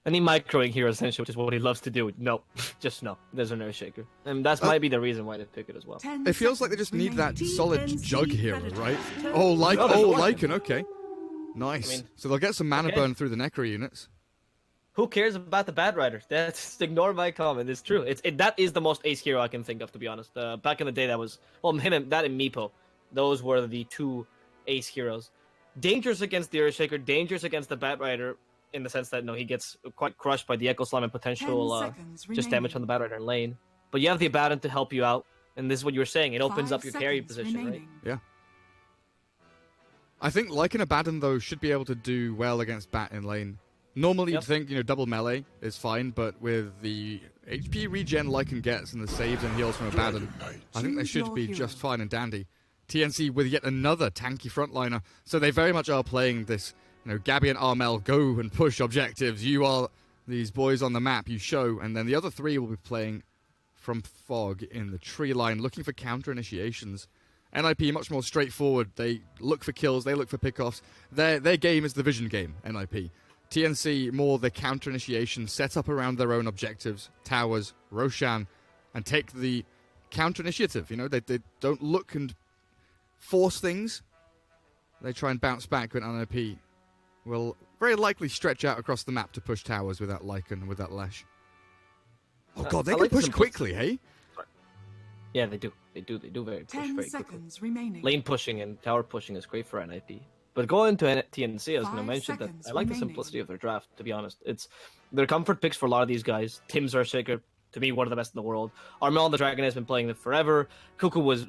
Any microing here, essentially, which is what he loves to do. No, just no. There's an Earthshaker. And that might be the reason why they pick it as well. It feels like they just need that solid jug hero, right? Oh, Lycan, okay. Nice. I mean, so they'll get some mana burn through the Necro units. Who cares about the Bat Rider? That's ignore my comment. It's true. That is the most ace hero I can think of, to be honest. Back in the day, that was that and Meepo. Those were the two ace heroes. Dangerous against the Earthshaker, dangerous against the Bat Rider, in the sense that he gets quite crushed by the Echo Slam and potential just damage from the Bat Rider in lane. But you have the Abaddon to help you out, and this is what you were saying. It opens up your carry position, right? Yeah. I think Lycan Abaddon, though, should be able to do well against Bat in lane. Normally, you'd think, double melee is fine, but with the HP regen Lycan gets and the saves and heals from Abaddon, I think they should be just fine and dandy. TNC with yet another tanky frontliner, so they very much are playing this, Gabby and Armel, go and push objectives. You are these boys on the map, you show, and then the other three will be playing from Fog in the tree line, looking for counter initiations. NIP much more straightforward. They look for kills, they look for pickoffs. Their game is the vision game, NIP. TNC more the counter initiation, set up around their own objectives, towers, Roshan, and take the counter initiative. They don't look and force things. They try and bounce back when NIP will very likely stretch out across the map to push towers with that Lycan, with that Lash. Oh god, they can push quickly, hey? Yeah, they do. They do very quickly. Remaining. Lane pushing and tower pushing is great for NIP. But going to TNC, I was going to mention that I like the simplicity of their draft, to be honest. They're comfort picks for a lot of these guys. Tim's Earthshaker, to me, one of the best in the world. Armel the Dragon has been playing them forever. Cuckoo was,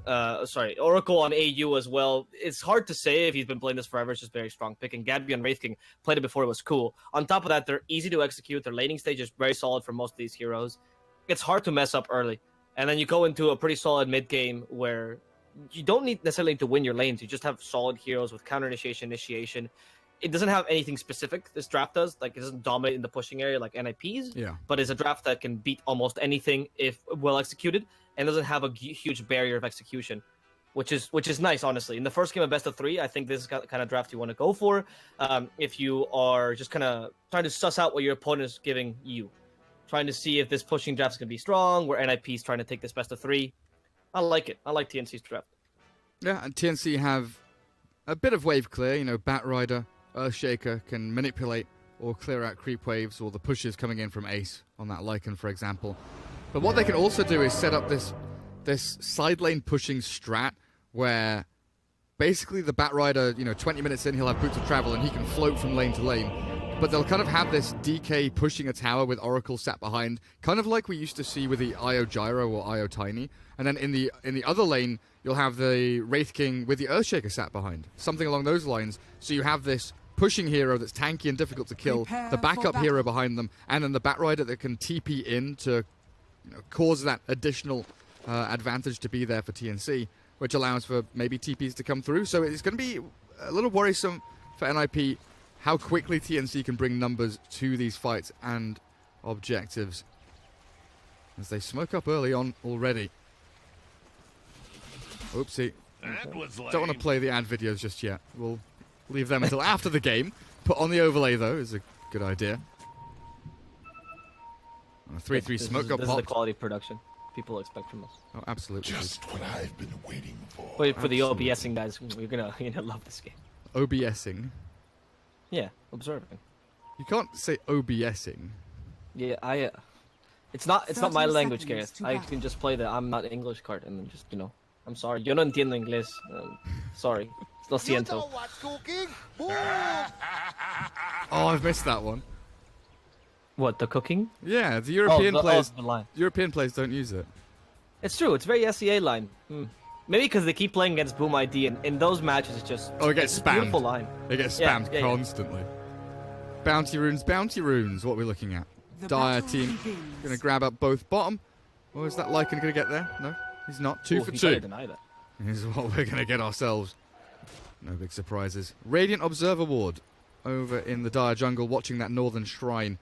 Oracle on AU as well. It's hard to say if he's been playing this forever. It's just a very strong pick. And Gabby on Wraith King played it before it was cool. On top of that, they're easy to execute. Their laning stage is very solid for most of these heroes. It's hard to mess up early. And then you go into a pretty solid mid game where you don't necessarily need to win your lanes. You just have solid heroes with counter initiation. It doesn't have anything specific, this draft does. Like, it doesn't dominate in the pushing area like NIP's. Yeah. But it's a draft that can beat almost anything if well executed, and doesn't have a huge barrier of execution, which is nice, honestly. In the first game of best of 3, I think this is the kind of draft you want to go for. If you are just kind of trying to suss out what your opponent is giving you, trying to see if this pushing draft is going to be strong, where NIP is trying to take this best of 3. I like it. I like TNC's draft. Yeah, and TNC have a bit of wave clear. Bat Rider, Earthshaker can manipulate or clear out creep waves or the pushes coming in from Ace on that Lycan, for example. But what they can also do is set up this side lane pushing strat where basically the Bat Rider, 20 minutes in, he'll have boots of travel and he can float from lane to lane. But they'll kind of have this DK pushing a tower with Oracle sat behind, kind of like we used to see with the Io Gyro or Io Tiny. And then in the other lane, you'll have the Wraith King with the Earthshaker sat behind, something along those lines. So you have this pushing hero that's tanky and difficult to kill, the backup hero behind them, and then the Bat Rider that can TP in to cause that additional advantage to be there for TNC, which allows for maybe TPs to come through. So it's going to be a little worrisome for NIP how quickly TNC can bring numbers to these fights and objectives as they smoke up early on already. Oopsie. Don't want to play the ad videos just yet. We'll leave them until after the game. Put on the overlay, though, is a good idea. A 3-3 smoke up pop. This is the quality of production people expect from us. Oh, absolutely. Just what I've been waiting for. Wait for the OBSing guys. You're gonna love this game. OBSing? Yeah, observing. You can't say OBSing. Yeah, it's not my language, Gareth. I can just play the I'm not English card and then just, I'm sorry. Yo no entiendo inglés. Sorry. Lo siento. Oh, I've missed that one. What, the cooking? Yeah, the European players. European players don't use it. It's true. It's very SEA line. Maybe because they keep playing against Boom ID, and in those matches, it's just... Oh, it gets spammed. Beautiful line. It gets spammed constantly. Bounty runes. What are we looking at? Dire team going to grab up both bottom. Or is that Lycan going to get there? No, he's not. 2 for 2. Deny that. This is what we're going to get ourselves. No big surprises. Radiant Observer Ward over in the Dire jungle, watching that Northern Shrine.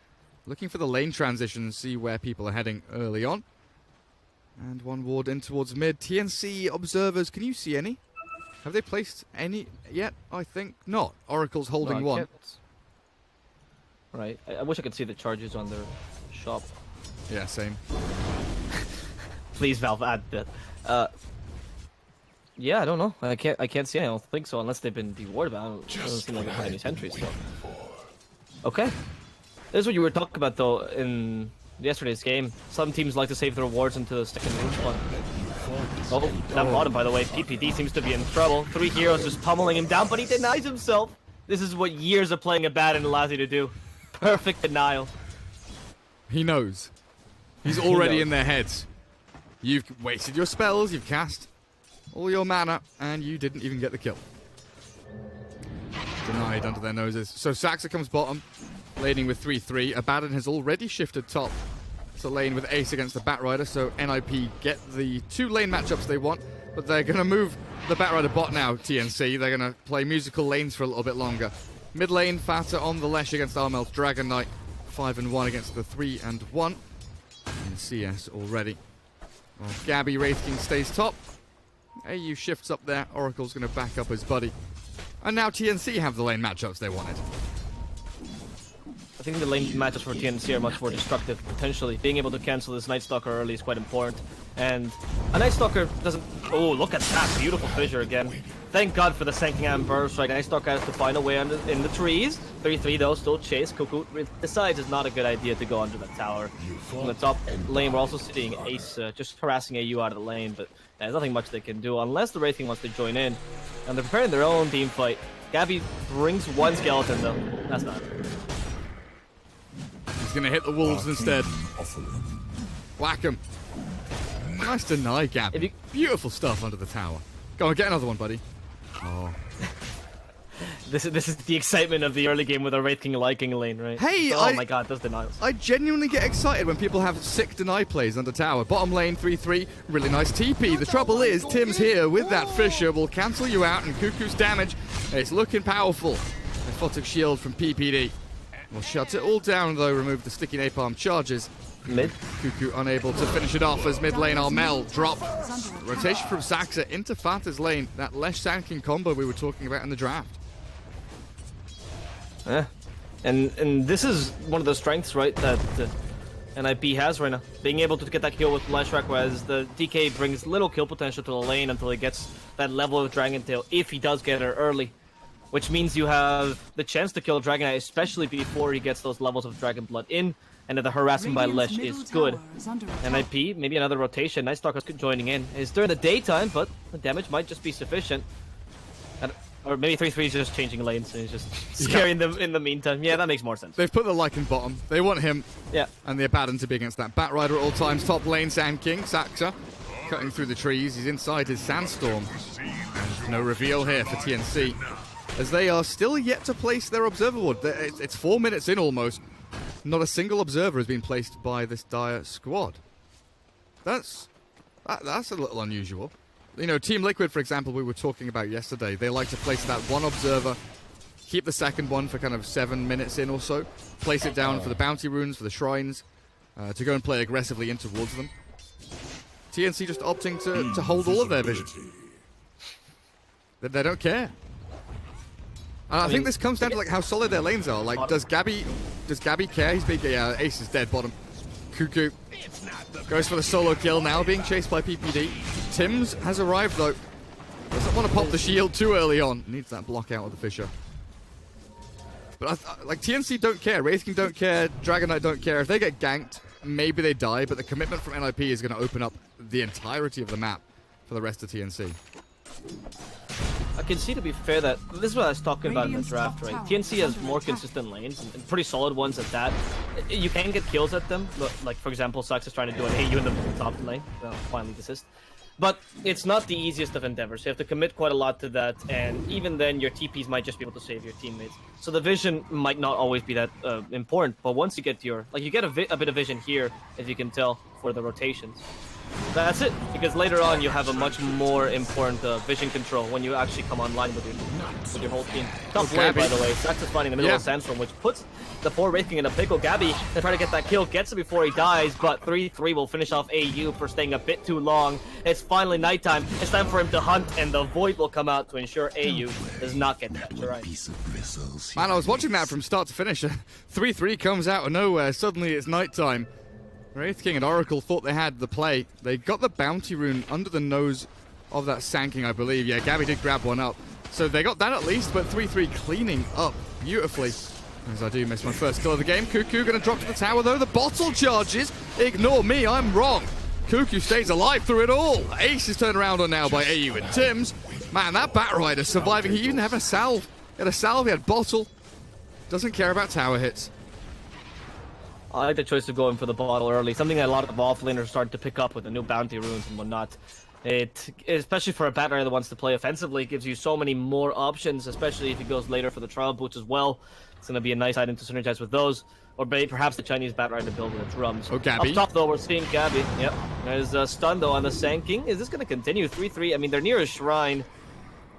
Looking for the lane transition, see where people are heading early on. And one ward in towards mid. TNC observers, can you see any? Have they placed any yet? I think not. Oracle's holding one. right? I wish I could see the charges on their shop. Yeah, same. Please, Valve, add that. Yeah, I don't know. I can't see. I don't think so, unless they've been dewarred. But it doesn't seem like they have any sentries. So. Okay, this is what you were talking about though in yesterday's game. Some teams like to save their rewards into the second room spot. Oh, that bottom, by the way. PPD seems to be in trouble. 3 heroes just pummeling him down, but he denies himself. This is what years of playing a Abaddon allows you to do. Perfect denial. He knows. He's already in their heads. You've wasted your spells, you've cast all your mana, and you didn't even get the kill. Denied under their noses. So Saxa comes bottom, laning with 3-3. Abaddon has already shifted top to lane with Ace against the Batrider, so NIP get the 2 lane matchups they want, but they're going to move the Batrider bot now, TNC. They're going to play musical lanes for a little bit longer. Mid lane, Fata on the Lesh against Armel's Dragon Knight. 5-1 against the 3-1 in CS already. Well, Gabby Wraith King stays top. AU shifts up there. Oracle's going to back up his buddy. And now TNC have the lane matchups they wanted. I think the lane matchups for TNC are much more destructive, potentially. Being able to cancel this Night Stalker early is quite important. And a Night Stalker doesn't... Oh, look at that. Beautiful fissure again. Thank God for the Sankingham burst, right? Night Stalker has to find a way under, in the trees. 3-3 though, still chase. Cuckoo decides it's not a good idea to go under the tower. On the top lane, we're also seeing Ace just harassing AU out of the lane, but there's nothing much they can do unless the Wraith King wants to join in. And they're preparing their own team fight. Gabby brings 1 skeleton though. That's not it. He's going to hit the wolves instead. Whack him. Nice deny, Gabby. Beautiful stuff under the tower. Go on, get another one, buddy. Oh. This is the excitement of the early game with a Wraith King liking lane, right? Hey, oh my God, those denials. I genuinely get excited when people have sick deny plays under tower. Bottom lane, 3-3, really nice TP. The trouble is, Tim's here with that Fissure will cancel you out, and Cuckoo's damage, it's looking powerful. A photic shield from PPD. Will shut it all down, though, remove the sticky napalm charges. Mid. Cuckoo unable to finish it off as mid lane Armel drop. Rotation from Saxa into Fata's lane. That Lesh Sand King combo we were talking about in the draft. Yeah. And this is one of the strengths, right, that NIP has right now. Being able to get that kill with Leshrac, whereas the DK brings little kill potential to the lane until he gets that level of Dragon Tail, if he does get it early. Which means you have the chance to kill Dragon Knight, especially before he gets those levels of Dragon Blood in, and that the harassing by Lesh is good. NIP, maybe another rotation. Night Stalker's joining in. It's during the daytime, but the damage might just be sufficient. Or maybe 3-3 is just changing lanes and he's just scaring them in the meantime. Yeah, that makes more sense. They've put the Lycan bottom. They want him and the Abaddon to be against that Batrider at all times. Top lane, Sand King, Saxa, cutting through the trees. He's inside his Sandstorm. And no reveal here for TNC, as they are still yet to place their Observer Ward. It's 4 minutes in almost. Not a single Observer has been placed by this dire squad. That's a little unusual. You know, Team Liquid, for example, we were talking about yesterday, they like to place that 1 Observer, keep the second one for kind of 7 minutes in or so, place it down for the bounty runes, for the shrines, to go and play aggressively in towards them. TNC just opting to hold all of their vision. They don't care. And I think this comes down to like how solid their lanes are. Like, does Gabby care? He's big. Yeah, Ace is dead bottom. Cuckoo goes for the solo kill now, being chased by PPD. Tims has arrived though. Doesn't want to pop the shield too early on. Needs that block out of the Fissure. But like TNC don't care. Wraith King don't care. Dragon Knight don't care. If they get ganked, maybe they die. But the commitment from NIP is going to open up the entirety of the map for the rest of TNC. I can see, to be fair, that this is what I was talking about in the draft, right? TNC has more consistent lanes, and pretty solid ones at that. You can get kills at them, like, for example, Sax is trying to do an AU in the top lane, finally desist. But it's not the easiest of endeavors. You have to commit quite a lot to that, and even then, your TPs might just be able to save your teammates. So the vision might not always be that important, but once you get your... Like, you get a bit of vision here, as you can tell, for the rotations. That's it, because later on you have a much more important vision control when you actually come online with your whole team. Tough play, by the way. Sax is finding the middle of Sandstorm, which puts the 4 Wraith King in a pickle. Gabby to try to get that kill, gets it before he dies, but 3-3 will finish off AU for staying a bit too long. It's finally nighttime. It's time for him to hunt, and the Void will come out to ensure AU does not get that right. Man, I was watching that from start to finish. 3-3 comes out of nowhere. Suddenly it's nighttime. Wraith King and Oracle thought they had the play. They got the bounty rune under the nose of that Sand King, I believe. Yeah, Gabby did grab one up. So they got that at least, but 3-3 cleaning up beautifully. As I do miss my first kill of the game. Cuckoo gonna drop to the tower though. The bottle charges. Ignore me, I'm wrong. Cuckoo stays alive through it all. Ace is turned around on now by AU and Tims. Man, that Batrider surviving. He even had a salve. He had a salve, he had bottle. Doesn't care about tower hits. I like the choice of going for the bottle early, something that a lot of offlaners are starting to pick up with the new bounty runes and whatnot. It, especially for a Batrider that wants to play offensively, gives you so many more options, especially if he goes later for the trial boots as well. It's going to be a nice item to synergize with those, or perhaps the Chinese Batrider build with the drums. Oh, Gabby. Up top, though, we're seeing Gabby. Yep. There's a stun, though, on the Sand King. Is this going to continue? 3-3. I mean, they're near a shrine.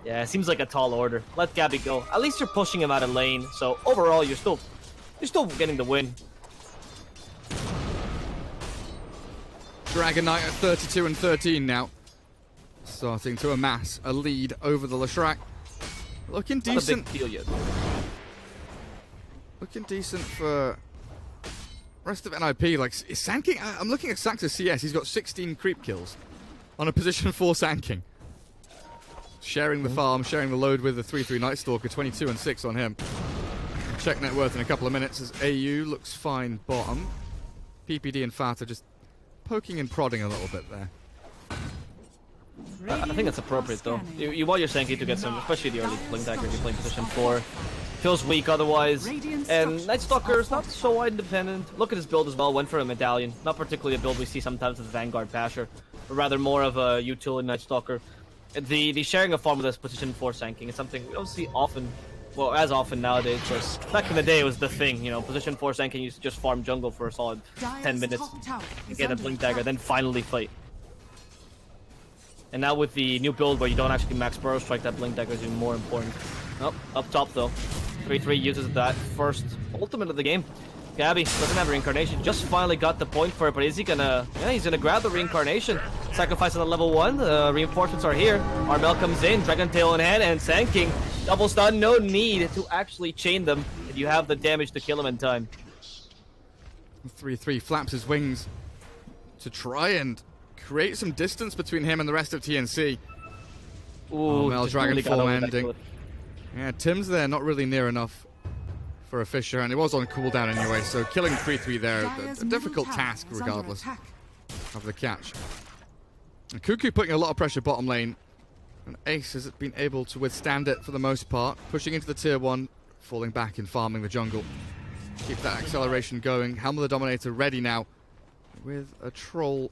Yeah, it seems like a tall order. Let Gabby go. At least you're pushing him out of lane, so overall, you're still getting the win. Dragon Knight at 32 and 13 now. Starting to amass a lead over the Leshrac. Looking decent. Not a big deal yet. Looking decent for rest of NIP. Like, Sand King, I'm looking at Sax's CS. He's got 16 creep kills on a position 4 Sand King. Sharing the farm, sharing the load with the 3-3 Night Stalker. 22 and 6 on him. Check net worth in a couple of minutes as AU looks fine bottom. PPD and Fata just poking and prodding a little bit there. I think it's appropriate though. You want your Senki to get some, especially the early Blink Dagger if you're playing position 4. Feels weak otherwise. And Night Stalker is not so independent. Look at his build as well, went for a Medallion. Not particularly a build we see sometimes with Vanguard Basher, but rather more of a utility Night Stalker. The sharing of farm with this position 4 Sanking is something we don't see often. Well, as often nowadays, but back in the day it was the thing, you know, position 4 Sanking used to just farm jungle for a solid 10 minutes and get a Blink Dagger, then finally fight. And now with the new build where you don't actually max Burrow Strike, that Blink Dagger is even more important. Oh, up top though. 3-3 uses that first ultimate of the game. Gabby doesn't have Reincarnation, just finally got the point for it, but is he gonna... Yeah, he's gonna grab the Reincarnation. Sacrifice on the level 1, the reinforcements are here. Armel comes in, Dragon Tail in hand, and Sand King. Double stun, no need to actually chain them if you have the damage to kill him in time. 3-3 flaps his wings to try and create some distance between him and the rest of TNC. Ooh, Armel Dragonfall ending. Yeah, Tim's there, not really near enough for a Fisher, and it was on cooldown anyway, so killing 3-3 there, a difficult task regardless of the catch. And Cuckoo putting a lot of pressure bottom lane, and Ace has been able to withstand it for the most part, pushing into the tier 1, falling back and farming the jungle. Keep that acceleration going. Helm of the Dominator ready now with a troll.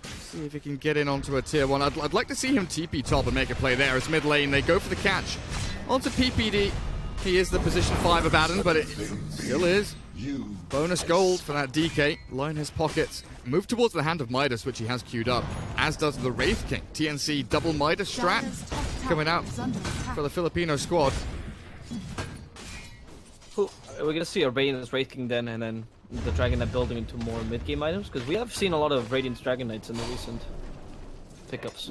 See if he can get in onto a tier 1. I'd like to see him TP top and make a play there as mid lane. They go for the catch onto PPD. He is the position 5 Abaddon, but it still is. Bonus gold for that DK. Line his pockets. Move towards the Hand of Midas, which he has queued up, as does the Wraith King. TNC double Midas strat coming out for the Filipino squad. We're going to see a Radiant's Wraith King then, and then the Dragon Knight building into more mid-game items, because we have seen a lot of Radiant's Dragon Knights in the recent pickups.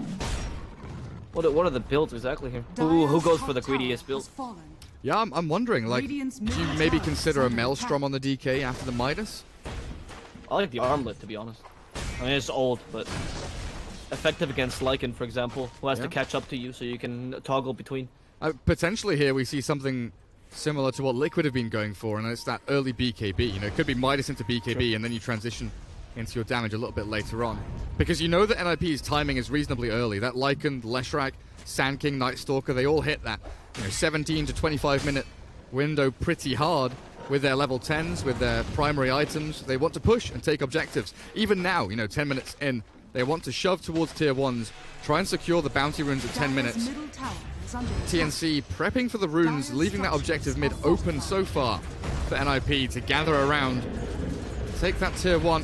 What are the builds exactly here? Who goes for the greediest build? Yeah, I'm wondering, like, do you maybe consider a Maelstrom on the DK after the Midas? I like the Armlet, to be honest. I mean, it's old, but effective against Lycan, for example, who has to catch up to you so you can toggle between. Potentially here we see something similar to what Liquid have been going for, and it's that early BKB. You know, it could be Midas into BKB, and then you transition into your damage a little bit later on. Because you know that NIP's timing is reasonably early. That Lycan, Leshrac, Sand King, Night Stalker, they all hit that 17 to 25 minute window pretty hard with their level 10s, with their primary items. They want to push and take objectives. Even now, 10 minutes in, they want to shove towards tier 1s, try and secure the bounty runes at 10 minutes. TNC prepping for the runes, leaving that objective mid open so far for NIP to gather around, take that tier 1.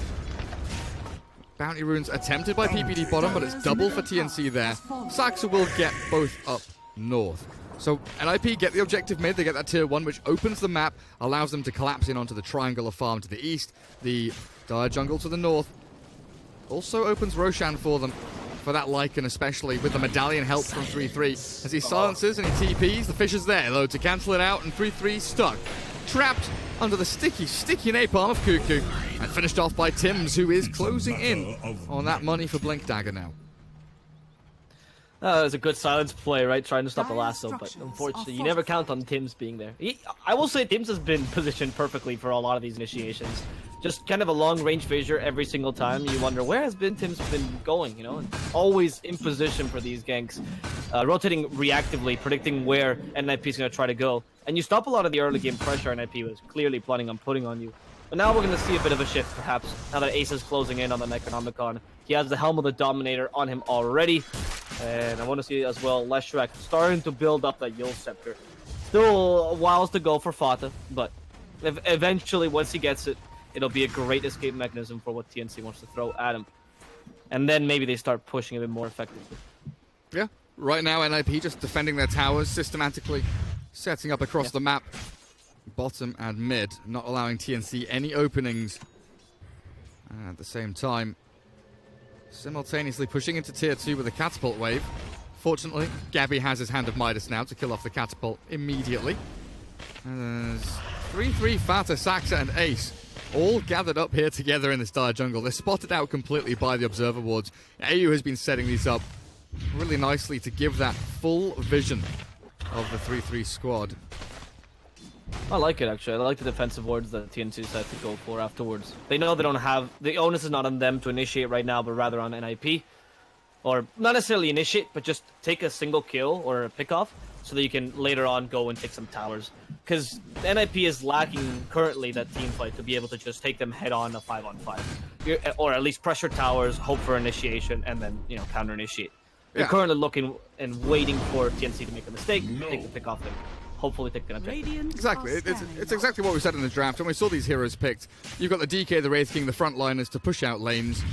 Bounty runes attempted by PPD bottom, but it's double for TNC there. Saxa will get both up north. So NIP get the objective mid, they get that tier 1, which opens the map, allows them to collapse in onto the triangular farm to the east, the dire jungle to the north. Also opens Roshan for them, for that Lycan especially, with the medallion help from 3-3. As he silences and he TPs, the fish is there though to cancel it out, and 3-3 stuck. Trapped under the sticky napalm of Cuckoo, and finished off by Tims, who is closing in on that money for Blink Dagger now. It was a good silence play, right? Trying to stop the lasso, but unfortunately, you never count on Tims being there. I will say Tims has been positioned perfectly for a lot of these initiations. Just kind of a long-range fissure every single time. You wonder, where has Tims been going, you know? And always in position for these ganks. Rotating reactively, predicting where NIP is going to try to go. And you stop a lot of the early game pressure NIP was clearly planning on putting on you. But now we're going to see a bit of a shift, perhaps, now that Ace is closing in on the Necronomicon. He has the Helm of the Dominator on him already. And I want to see as well Leshrac starting to build up that Yule Scepter. Still a whiles to go for Fata, but eventually, once he gets it, it'll be a great escape mechanism for what TNC wants to throw at him. And then maybe they start pushing a bit more effectively. Yeah, right now NIP just defending their towers systematically, setting up across the map, bottom and mid, not allowing TNC any openings. And at the same time, simultaneously pushing into tier 2 with a catapult wave. Fortunately, Gabby has his Hand of Midas now to kill off the catapult immediately. And there's 3-3 Fata, Saxa and Ace all gathered up here together in this dire jungle. They're spotted out completely by the observer wards. AU has been setting these up really nicely to give that full vision of the 3-3 squad. I like it, actually. I like the defensive wards that TNC decided to go for afterwards. They know they don't have... The onus is not on them to initiate right now, but rather on NIP. Or not necessarily initiate, but just take a single kill or a pick-off so that you can later on go and take some towers. Because NIP is lacking currently that team fight to be able to just take them head-on a 5-on-5. Or at least pressure towers, hope for initiation, and then, you know, counter-initiate. You're currently looking and waiting for TNC to make a mistake, take the pick off them. Hopefully take an objective. Exactly. It's exactly what we said in the draft. When we saw these heroes picked, you've got the DK, the Wraith King, the frontliners to push out lanes,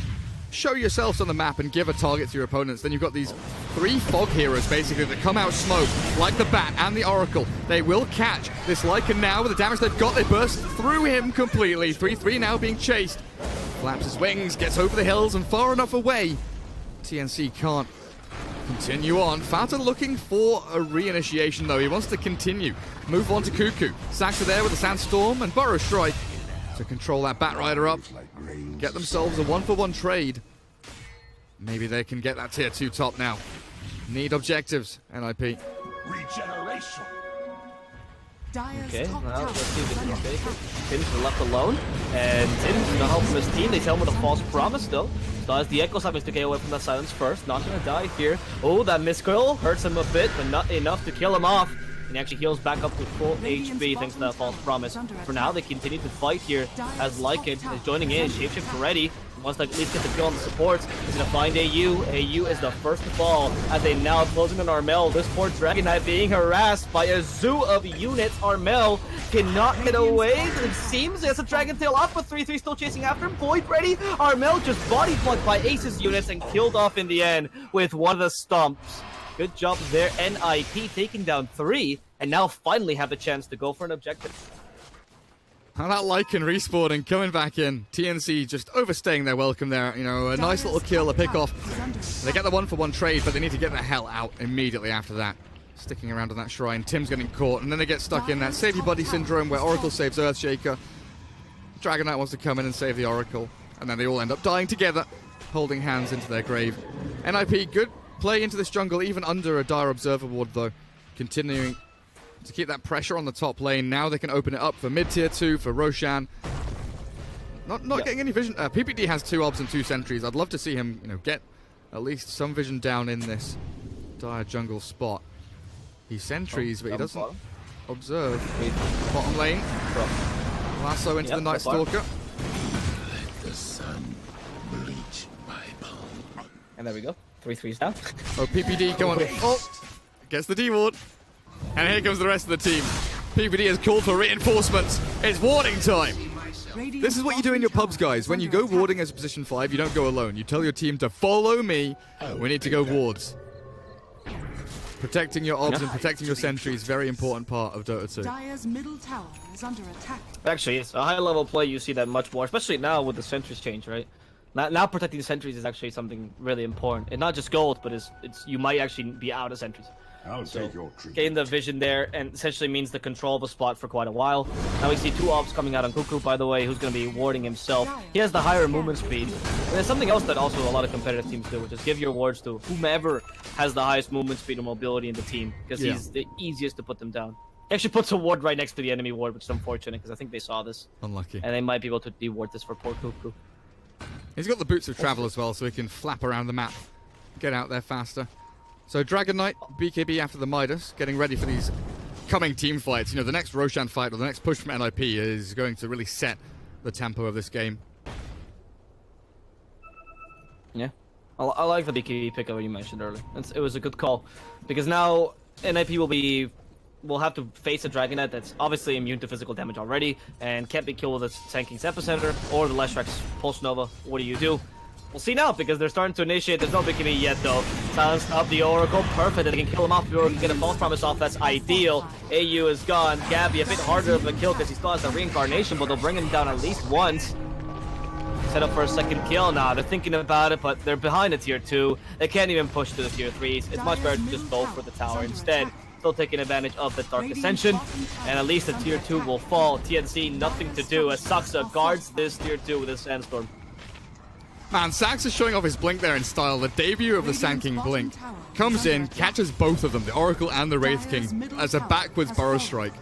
show yourselves on the map and give a target to your opponents. Then you've got these 3 fog heroes, basically, that come out smoke, like the Bat and the Oracle. They will catch this Lycan now with the damage they've got. They burst through him completely. 3-3 now being chased. Flaps his wings, gets over the hills and far enough away. TNC can't continue on. Fata looking for a reinitiation though. He wants to continue. Move on to Cuckoo. Saxa there with a Sandstorm and Burrow Strike to control that Bat Rider up. Get themselves a 1-for-1 trade. Maybe they can get that tier 2 top now. Need objectives, NIP. Regeneration. Okay, now let's see if they can take it. Tims are left alone, and Tims is gonna help from his team. They tell him with a false promise though. So as the Echoes have to get away from that silence first, not gonna die here. Oh, that miscoil hurts him a bit, but not enough to kill him off. And he actually heals back up to full HP thanks to that false promise. For now, they continue to fight here as Lycan is joining in. Shapeshift ready. Wants to at least get the kill on the supports. He's gonna find AU. AU is the first to fall as they now closing on Armel. This poor Dragon Knight being harassed by a zoo of units. Armel cannot get away. It seems there's a Dragon Tail off, but 3-3 still chasing after him. Void ready. Armel just body blocked by Ace's units and killed off in the end with one of the stomps. Good job there. NIP taking down 3 and now finally have a chance to go for an objective. And that Lycan respawning, coming back in. TNC just overstaying their welcome there. You know, a nice little kill, a pick off. They get the 1-for-1 trade, but they need to get the hell out immediately after that. Sticking around on that shrine. Tim's getting caught, and then they get stuck in that Save Your Buddy syndrome where Oracle saves Earthshaker. Dragon Knight wants to come in and save the Oracle. And then they all end up dying together, holding hands into their grave. NIP, good play into this jungle, even under a dire observer ward though. Continuing to keep that pressure on the top lane. Now they can open it up for mid-tier 2 for Roshan. Not getting any vision. PPD has 2 obs and 2 sentries. I'd love to see him, you know, get at least some vision down in this dire jungle spot. He sentries, but he doesn't observe. Bottom lane. Lasso into the Night Stalker. Let the sun bleach my palm. And there we go. 3-3's down. Oh, PPD, come on. Oh, gets the D-ward. And here comes the rest of the team. PPD has called for reinforcements. It's warning time. This is what you do in your pubs, guys. When you go warding as a position 5, you don't go alone. You tell your team to follow me. We need to go wards. Protecting your obs and protecting your sentry is a very important part of Dota 2. Dire's middle tower is under attack. Actually, it's a high-level play. You see that much more, especially now with the sentries change, right? Now protecting the sentries is actually something really important. And not just gold, but it's you might actually be out of sentries. I'll take your treatment. Gain the vision there, and essentially means the control of a spot for quite a while. Now we see 2 ops coming out on Cuckoo, by the way, who's going to be warding himself. He has the higher movement speed. And there's something else that also a lot of competitive teams do, which is give your wards to whomever has the highest movement speed and mobility in the team, because he's the easiest to put them down. He actually puts a ward right next to the enemy ward, which is unfortunate, because I think they saw this. Unlucky. And they might be able to de-ward this for poor Cuckoo. He's got the boots of travel as well, so he can flap around the map, get out there faster. So Dragon Knight, BKB after the Midas, getting ready for these coming team fights. You know, the next Roshan fight or the next push from NIP is going to really set the tempo of this game. Yeah, I like the BKB pickup you mentioned earlier. It was a good call, because now NIP will have to face a Dragon Knight that's obviously immune to physical damage already and can't be killed with the Tanking's Epicenter or the Leshrac Pulse Nova. What do? We'll see now, because they're starting to initiate. There's no BKB yet, though. Silence up the Oracle. Perfect. They can kill him off before we can get a false promise off. That's ideal. AU is gone. Gabby a bit harder of a kill because he still has the reincarnation, but they'll bring him down at least once. Set up for a second kill now. They're thinking about it, but they're behind the tier 2. They can't even push to the tier 3s. It's much better to just go for the tower instead. Still taking advantage of the Dark Ascension, and at least the tier 2 will fall. TNC, nothing to do as Saksa guards this tier 2 with his Sandstorm. Man, Sax is showing off his blink there in style. The debut of the Sand King blink comes in, catches both of them, the Oracle and the Wraith King, as a backwards burrow strike.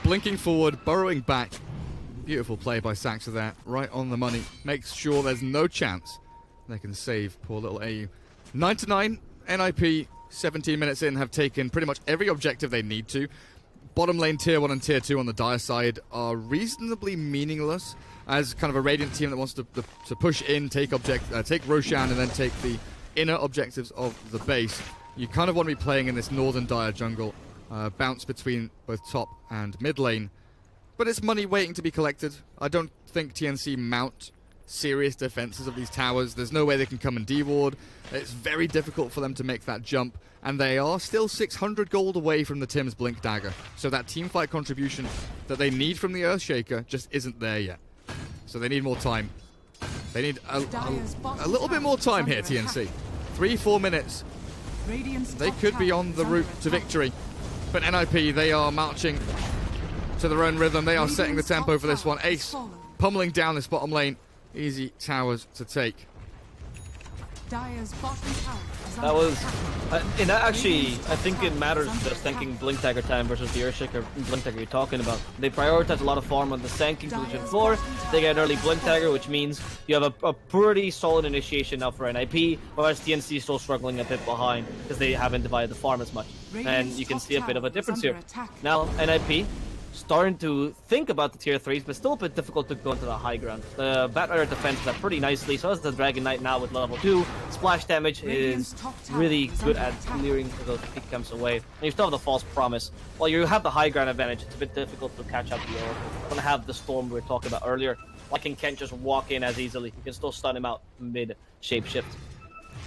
Blinking forward, burrowing back. Beautiful play by Saxa there, right on the money. Makes sure there's no chance they can save poor little AU. 9-9, NIP, 17 minutes in, have taken pretty much every objective they need to. Bottom lane tier 1 and tier 2 on the Dire side are reasonably meaningless as kind of a Radiant team that wants to push in, take Roshan, and then take the inner objectives of the base. You kind of want to be playing in this northern Dire jungle, bounce between both top and mid lane. But it's money waiting to be collected. I don't think TNC mount serious defenses of these towers. There's no way they can come and de-ward. It's very difficult for them to make that jump, and they are still 600 gold away from the Tim's Blink Dagger. So that teamfight contribution that they need from the Earthshaker just isn't there yet. So they need more time. They need a little bit more time here, TNC. 3-4 minutes. They could be on the route to victory. But NIP, they are marching to their own rhythm. They are setting the tempo for this one. Ace pummeling down this bottom lane. Easy towers to take. That was, and that actually, I think it matters just thanking Blink Dagger time versus the Earthshaker Blink Dagger you're talking about. They prioritize a lot of farm on the Sand King position 4. They get an early Blink Dagger, which means you have a pretty solid initiation now for NIP, whereas TNC is still struggling a bit behind because they haven't divided the farm as much. And you can see a bit of a difference here. Now, NIP starting to think about the tier 3s, but still a bit difficult to go into the high ground. The Batrider defends that pretty nicely, so is the Dragon Knight now with level 2. Splash damage is really good at clearing those peak camps away. And you still have the false promise. While you have the high ground advantage, it's a bit difficult to catch up the Oracle. You're gonna have the Storm we were talking about earlier. Lycan can't just walk in as easily. You can still stun him out mid shapeshift.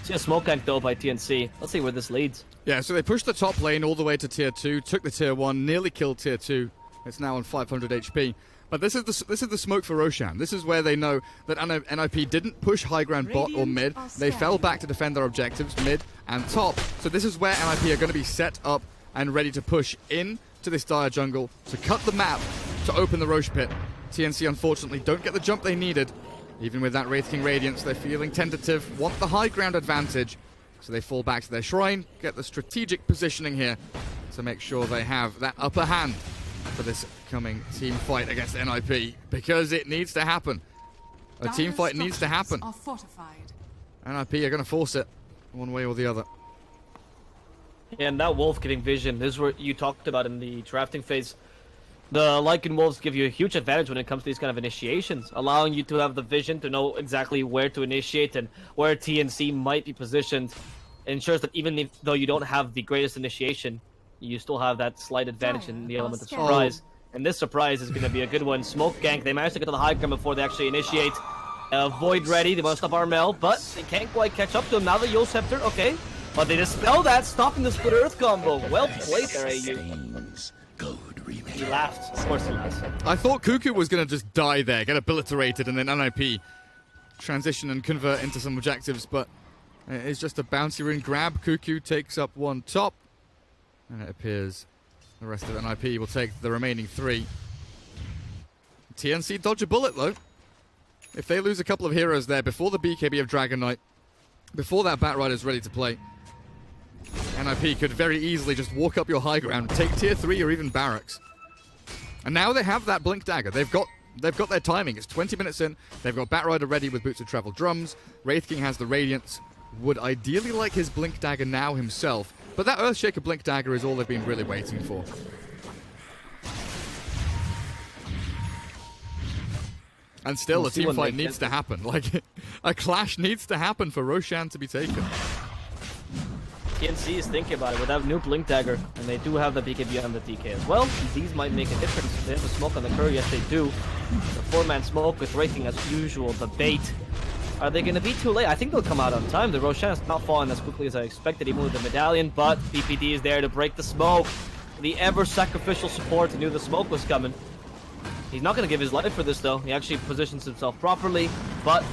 See a smoke tank though by TNC. Let's see where this leads. Yeah, so they pushed the top lane all the way to tier 2, took the tier 1, nearly killed tier 2. It's now on 500 HP. But this is the smoke for Roshan. This is where they know that NIP didn't push high ground bot or mid. They fell back to defend their objectives, mid and top. So this is where NIP are going to be set up and ready to push in to this Dire jungle to cut the map to open the Roche pit. TNC unfortunately don't get the jump they needed. Even with that Wraith King Radiance, they're feeling tentative, want the high ground advantage. So they fall back to their shrine, get the strategic positioning here to make sure they have that upper hand for this coming team fight against NIP, because it needs to happen. A team fight needs to happen. NIP are going to force it one way or the other. Yeah, and that Wolf getting vision, this is what you talked about in the drafting phase. The Lycan Wolves give you a huge advantage when it comes to these kind of initiations, allowing you to have the vision to know exactly where to initiate and where TNC might be positioned. It ensures that even though you don't have the greatest initiation, you still have that slight advantage in the element of surprise. And this surprise is going to be a good one. Smoke gank. They managed to get to the high ground before they actually initiate. Void ready. They want to stop Armel, but they can't quite catch up to him. Now the Yule Scepter, okay. But they dispel that, stopping the Split Earth combo. Well played there, AU. He laughed. Of course he laughs. I thought Cuckoo was going to just die there, get obliterated, and then NIP transition and convert into some objectives, but it's just a bouncy rune grab. Cuckoo takes up one top, and it appears the rest of NIP will take the remaining 3. TNC dodge a bullet, though. If they lose a couple of heroes there before the BKB of Dragon Knight, before that Batrider is ready to play, NIP could very easily just walk up your high ground, take tier 3 or even barracks. And now they have that Blink Dagger. They've got their timing. It's 20 minutes in. They've got Batrider ready with Boots of Travel drums. Wraith King has the Radiance. Would ideally like his Blink Dagger now himself, but that Earthshaker Blink Dagger is all they've been really waiting for. And still, a team fight needs to happen. Like, a clash needs to happen for Roshan to be taken. TNC is thinking about it without new Blink Dagger, and they do have the BKB on the DK as well. These might make a difference. They have a smoke on the curve, yes they do. The 4-man smoke with Wraithing as usual, the bait. Are they going to be too late? I think they'll come out on time. The Roshan has not fallen as quickly as I expected, even with the medallion, but PPD is there to break the smoke. The ever-sacrificial support knew the smoke was coming. He's not going to give his life for this, though. He actually positions himself properly, but...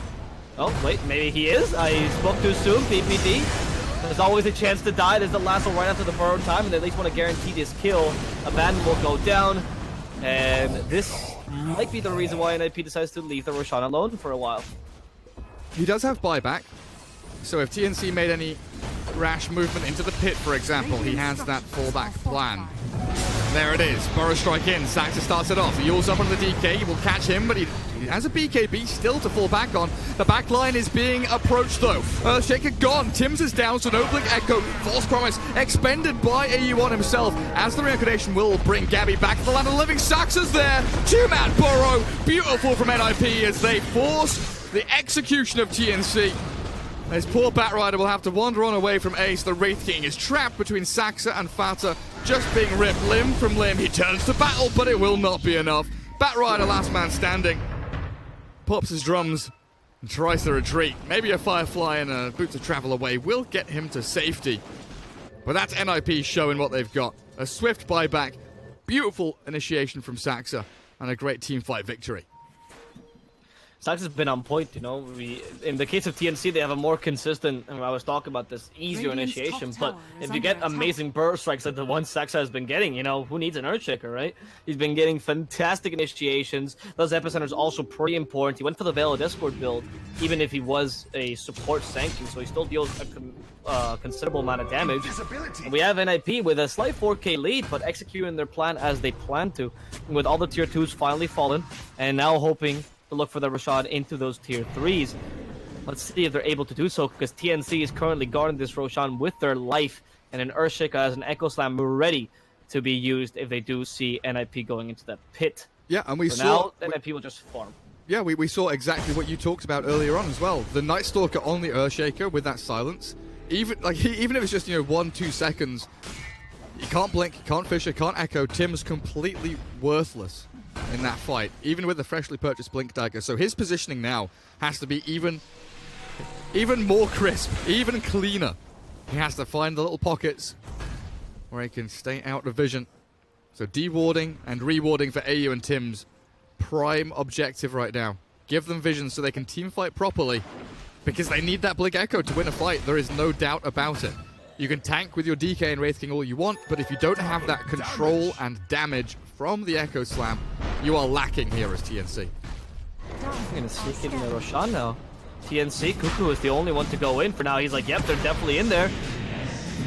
Oh, wait, maybe he is? I spoke too soon, PPD. There's always a chance to die. There's the lasso right after the burrow time, and they at least want to guarantee this kill. Abandon will go down, and this might be the reason why NIP decides to leave the Roshan alone for a while. He does have buyback, so if TNC made any rash movement into the pit, for example, he has that fallback plan. There it is. Burrow strike in. Saxer starts it off. Yule's up on the DK. He will catch him, but he has a BKB still to fall back on. The back line is being approached, though. Earthshaker gone. Tim's is down, so no Blink Echo. False Promise expended by AU1 himself, as the reincarnation will bring Gabby back to the land of the living. Saxer's there. 2-man Burrow. Beautiful from NIP as they force the execution of TNC. His poor Batrider will have to wander on away from Ace. The Wraith King is trapped between Saxer and Fata, just being ripped limb from limb. He turns to battle, but it will not be enough. Batrider, last man standing, pops his drums and tries to retreat. Maybe a Firefly and a Boot to Travel away will get him to safety. But that's NIP showing what they've got. A swift buyback, beautiful initiation from Saxer, and a great team fight victory. Saxer's been on point, you know. In the case of TNC, they have a more consistent, and I was talking about this, easier initiation, but if you get amazing burst strikes like the one Saxer has been getting, you know, who needs an Earthshaker, right? He's been getting fantastic initiations. Those epicenters also pretty important. He went for the Veil of Discord build, even if he was a support sanction, so he still deals a considerable amount of damage. And we have NIP with a slight 4k lead, but executing their plan as they planned to, with all the tier 2s finally fallen, and now hoping to look for the Roshan into those tier 3s. Let's see if they're able to do so, because TNC is currently guarding this Roshan with their life, and an Earthshaker as an Echo Slam ready to be used if they do see NIP going into that pit. Yeah, and we saw... now, NIP will just farm. Yeah, we saw exactly what you talked about earlier on as well. The Night Stalker on the Earthshaker with that silence. Even if it's just, 1-2 seconds, you can't blink, you can't Fisher, can't Echo. Tim's completely worthless in that fight, even with the freshly purchased Blink Dagger. So his positioning now has to be even more crisp, even cleaner. He has to find the little pockets where he can stay out of vision. So dewarding and rewarding for AU and Tim's prime objective right now. Give them vision so they can team fight properly, because they need that Blink Echo to win a fight. There is no doubt about it. You can tank with your DK and Wraith King all you want, but if you don't have that control and damage from the Echo Slam, you are lacking here as TNC. I'm going to sneak in the Roshan now. TNC, Cuckoo is the only one to go in for now. He's like, yep, they're definitely in there.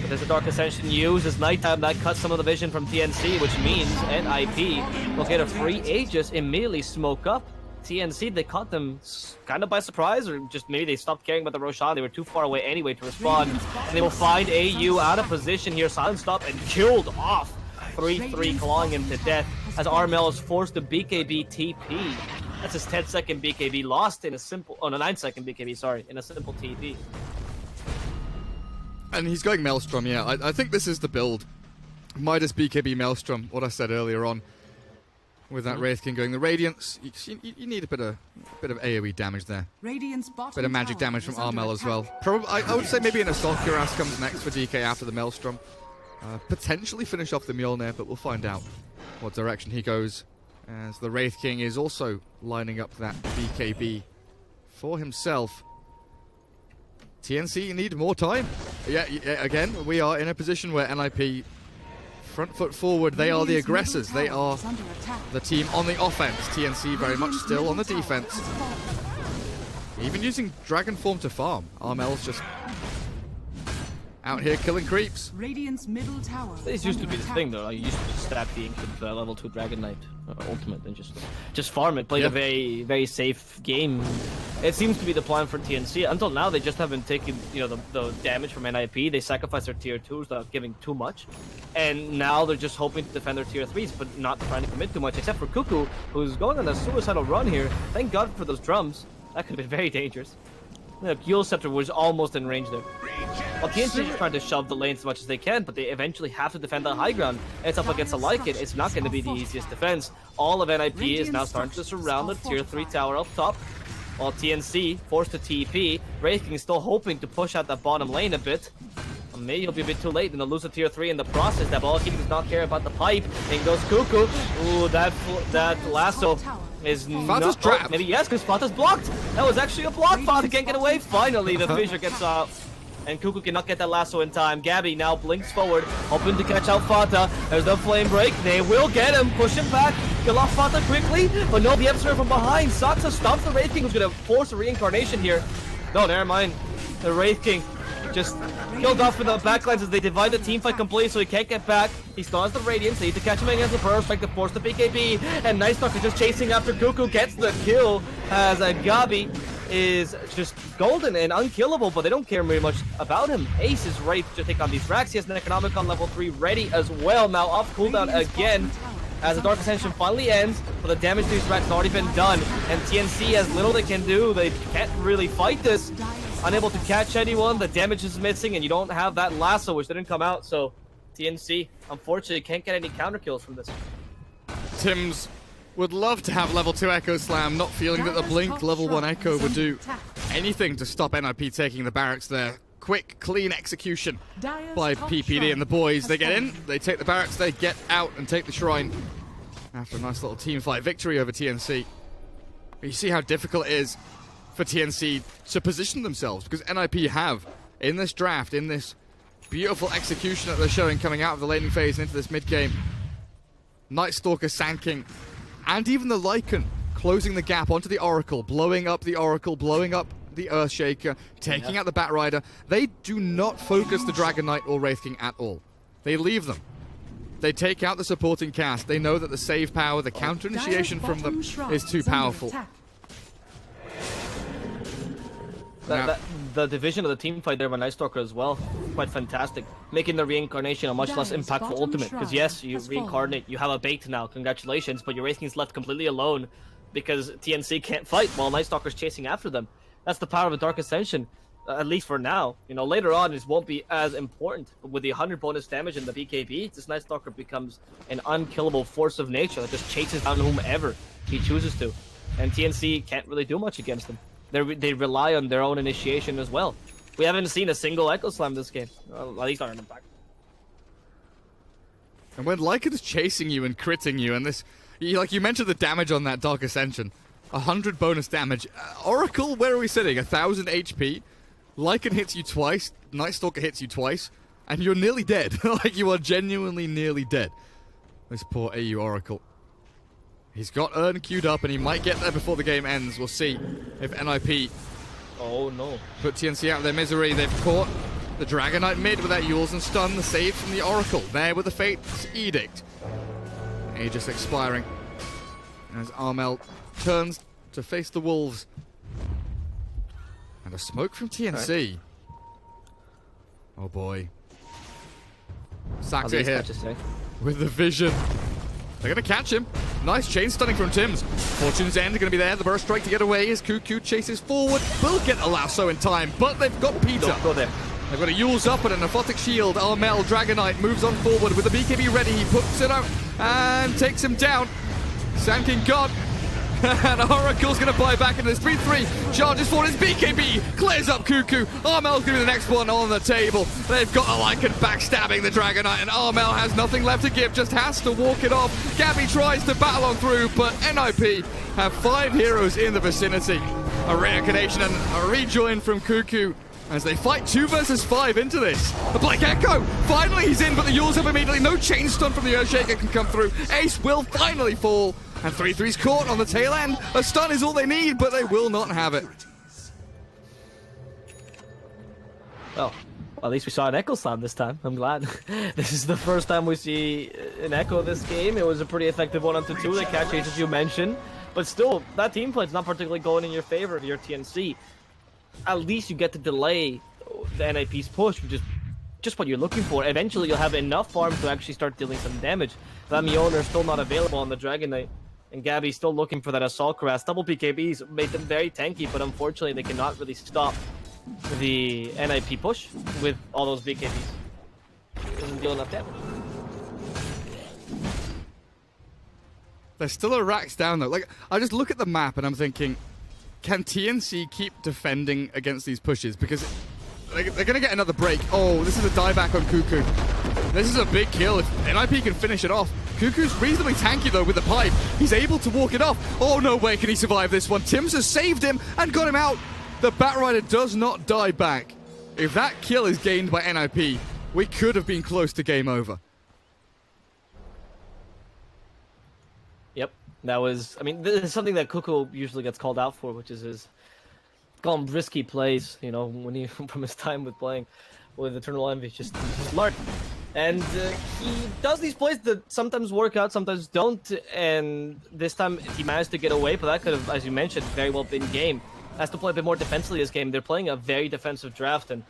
But there's a Dark Ascension used. It's nighttime. That cuts some of the vision from TNC, which means NIP will get a free Aegis, immediately smoke up. TNC, they caught them kind of by surprise, or just maybe they stopped caring about the Roshan. They were too far away anyway to respond. And they will find AU out of position here. Silent stop and killed off. 3-3, clawing him to death as Armel is forced to BKB TP. That's his 10-second BKB lost in a simple... Oh, no, 9-second BKB, sorry. In a simple TP. And he's going Maelstrom, yeah. I think this is the build. Midas BKB Maelstrom, what I said earlier on. with that Wraith King going. The Radiance, you need a bit of AoE damage there. Radiant's Bit of magic damage from Armel as well. Probably, I would say maybe an Assault Cuirass comes next for DK after the Maelstrom. Potentially finish off the Mjolnir, but we'll find out what direction he goes. As the Wraith King is also lining up that BKB for himself. TNC need more time. Yeah, again, we are in a position where NIP, front foot forward, they are the aggressors. They are the team on the offense. TNC very much still on the defense. Even using Dragon Form to farm. Armel's just out here killing creeps. Radiant's middle tower. This used to be the thing, though. I used to stack the ancient level 2 Dragon Knight ultimate and just farm it. Played a very, very safe game. It seems to be the plan for TNC. Until now, they just haven't taken, you know, the damage from NIP. They sacrificed their tier 2s without giving too much, and now they're just hoping to defend their tier 3s, but not trying to commit too much. Except for Cuckoo, who's going on a suicidal run here. Thank God for those drums. That could have been very dangerous. The Gil Scepter was almost in range there. Well, TNC is trying to shove the lane as much as they can, but they eventually have to defend the high ground. And it's up against a Lycan. It's not going to be the easiest defense. All of NIP is now starting to surround the tier 3 tower up top, while TNC forced to TP. Wraith King still hoping to push out that bottom lane a bit. Maybe he'll be a bit too late and they'll lose a tier 3 in the process. That ball does not care about the pipe. In goes Cuckoo. Ooh, that lasso is not trapped. Maybe yes, because Fata's blocked. That was actually a block. Fata can't get away. Finally, the fissure gets off. And Cuckoo cannot get that lasso in time. Gabby now blinks forward, hoping to catch out Fata. There's the flame break. They will get him. Push him back. Kill off Fata quickly. But no, the Epicenter from behind. Saksa stops the Wraith King, who's going to force a reincarnation here. No, never mind. The Wraith King just killed off with the backlines as they divide the team fight completely, so he can't get back. He still has the Radiance. They need to catch him against the Burst, like to force the BKB. And Night Stalker just chasing after Cuckoo, gets the kill as Gabi is just golden and unkillable, but they don't care very much about him. Ace is ready to take on these racks. He has an Economicon level 3 ready as well. Now off cooldown again as the Dark Ascension finally ends, but the damage to these racks has already been done. And TNC has little they can do. They can't really fight this. Unable to catch anyone, the damage is missing, and you don't have that lasso, which didn't come out, so TNC, unfortunately, can't get any counter kills from this. Tims would love to have level 2 Echo Slam, not feeling that the Blink level 1 Echo would do anything to stop NIP taking the barracks there. Quick, clean execution by PPD and the boys. They get in, they take the barracks, they get out and take the shrine after a nice little team fight victory over TNC. But you see how difficult it is for TNC to position themselves, because NIP have, in this draft, in this beautiful execution that they're showing coming out of the laning phase and into this mid-game, Night Stalker, Sand King, and even the Lycan closing the gap onto the Oracle, blowing up the Oracle, blowing up the Earthshaker, taking out the Batrider. They do not focus the Dragon Knight or Wraith King at all. They leave them. They take out the supporting cast. They know that the save power, the counter initiation from them is too powerful. The division of the team fight there by Night Stalker as well, quite fantastic. Making the reincarnation a much less impactful ultimate. Because yes, you reincarnate, you have a bait now, congratulations, but your Wraith King's left completely alone because TNC can't fight while Night Stalker's chasing after them. That's the power of a Dark Ascension, at least for now. You know, later on it won't be as important, but with the 100 bonus damage and the BKB, this Night Stalker becomes an unkillable force of nature that just chases down whomever he chooses to. And TNC can't really do much against them. They rely on their own initiation as well. We haven't seen a single Echo Slam this game. Well, at least not an impact. And when Lycan is chasing you and critting you, and this, like you mentioned the damage on that Dark Ascension, 100 bonus damage. Oracle, where are we sitting? 1000 HP. Lycan hits you twice, Night Stalker hits you twice, and you're nearly dead. Like, you are genuinely nearly dead. This poor AU Oracle. He's got Urn queued up, and he might get there before the game ends. We'll see if NIP put TNC out of their misery. They've caught the Dragon Knight mid with that Yules and stun. The save from the Oracle. There with the Fate's Edict. Aegis expiring. As Armel turns to face the Wolves. And a smoke from TNC. Oh boy. Saxer here with the vision. They're going to catch him. Nice chain stunning from Tims. Fortune's End going to be there. The burst strike to get away as Cuckoo chases forward. Will get a lasso in time, but they've got Peter. Don't go there. They've got a Yules up and an Aphotic Shield. Armel, Dragon Knight moves on forward with the BKB ready. He puts it out and takes him down. Sand King gone. And Oracle's going to buy back into this 3-3. Charges for his BKB. Clears up Cuckoo. Armel's going to be the next one on the table. They've got a Lycan backstabbing the Dragon Knight, and Armel has nothing left to give. Just has to walk it off. Gabby tries to battle on through, but NIP have 5 heroes in the vicinity. A reincarnation and a rejoin from Cuckoo as they fight 2 versus 5 into this. The Black Echo, finally he's in, but the Yules up immediately. No chain stun from the Earthshaker can come through. Ace will finally fall, and 3-3's caught on the tail end. A stun is all they need, but they will not have it. Well, at least we saw an Echo Slam this time. I'm glad. This is the first time we see an Echo this game. It was a pretty effective 1-on-2. The catch chase, as you mentioned. But still, that team play's not particularly going in your favor if you're TNC. At least you get to delay the NIP's push, which is just what you're looking for. Eventually, you'll have enough farm to actually start dealing some damage. That Mjolnir's still not available on the Dragon Knight, and Gabby's still looking for that Assault Cuirass. Double PKBs made them very tanky, but unfortunately, they cannot really stop the NIP push with all those BKBs. It doesn't deal enough damage. There's still a racks down though. Like, I just look at the map and I'm thinking, can TNC keep defending against these pushes? Because they're going to get another break. Oh, this is a dieback on Cuckoo. This is a big kill. If NIP can finish it off. Cuckoo's reasonably tanky though with the pipe. He's able to walk it off. Oh, no way can he survive this one. Tims has saved him and got him out. The Batrider does not die back. If that kill is gained by NIP, we could have been close to game over. Yep, that was, I mean, this is something that Cuckoo usually gets called out for, which is his, call him risky plays, you know, when he, from his time with playing with Eternal Envy, just lark. And he does these plays that sometimes work out, sometimes don't, and this time he managed to get away, but that could have, as you mentioned, very well been game. Has to play a bit more defensively this game. They're playing a very defensive draft, and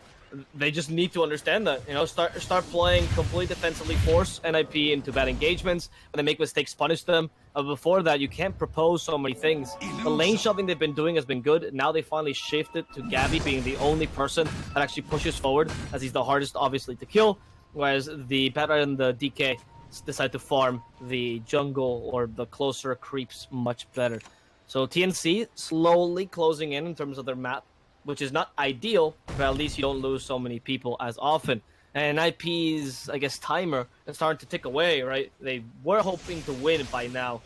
they just need to understand that. You know, start playing completely defensively, force NIP into bad engagements. When they make mistakes, punish them. Before that, you can't propose so many things. The lane shoving they've been doing has been good. Now they finally shifted to Gabby being the only person that actually pushes forward, as he's the hardest, obviously, to kill. Whereas the Patra and the DK decide to farm the jungle or the closer creeps much better. So TNC slowly closing in terms of their map, which is not ideal, but at least you don't lose so many people as often. And IP's, I guess, timer is starting to tick away, right? They were hoping to win by now.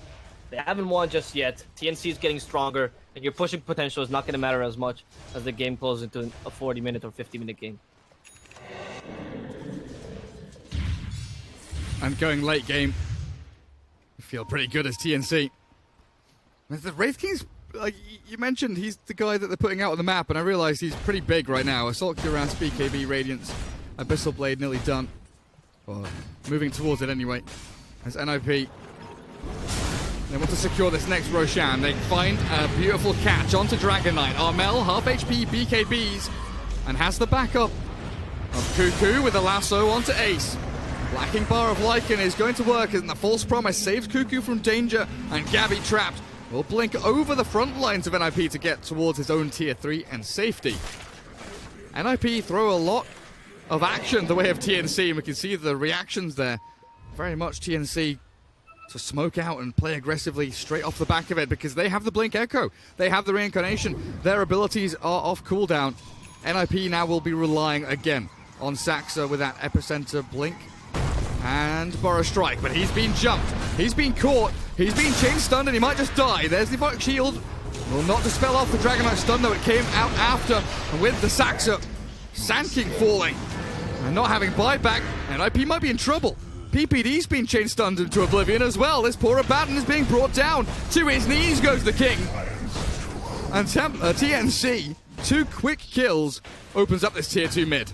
They haven't won just yet. TNC is getting stronger, and your pushing potential is not going to matter as much as the game closes into a 40-minute or 50-minute game. And going late game, I feel pretty good as TNC. The Wraith King's, like you mentioned, he's the guy that they're putting out on the map, and I realize he's pretty big right now. Assault Cuirass, BKB, Radiance, Abyssal Blade nearly done. Well, moving towards it anyway. As NIP, they want to secure this next Roshan. They find a beautiful catch onto Dragon Knight. Armel, half HP, BKBs, and has the backup of Cuckoo with a lasso onto Ace. Lacking Bar of Lycan is going to work, and the False Promise saves Cuckoo from danger, and Gabby trapped. Will blink over the front lines of NIP to get towards his own tier 3 and safety. NIP throw a lot of action the way of TNC, and we can see the reactions there. Very much TNC to smoke out and play aggressively straight off the back of it, because they have the Blink Echo. They have the Reincarnation. Their abilities are off cooldown. NIP now will be relying again on Saxa with that Epicenter Blink and Burrow Strike, but he's been jumped. He's been caught. He's been chain stunned, and he might just die. There's the Evotic Shield. Will not dispel off the Dragon Knight stun, though it came out after. And with the Saxa, Sand King falling and not having buyback, and IP might be in trouble. PPD's been chain stunned into oblivion as well. This poor Abaddon is being brought down. To his knees goes the King. And TNC, 2 quick kills, opens up this tier 2 mid.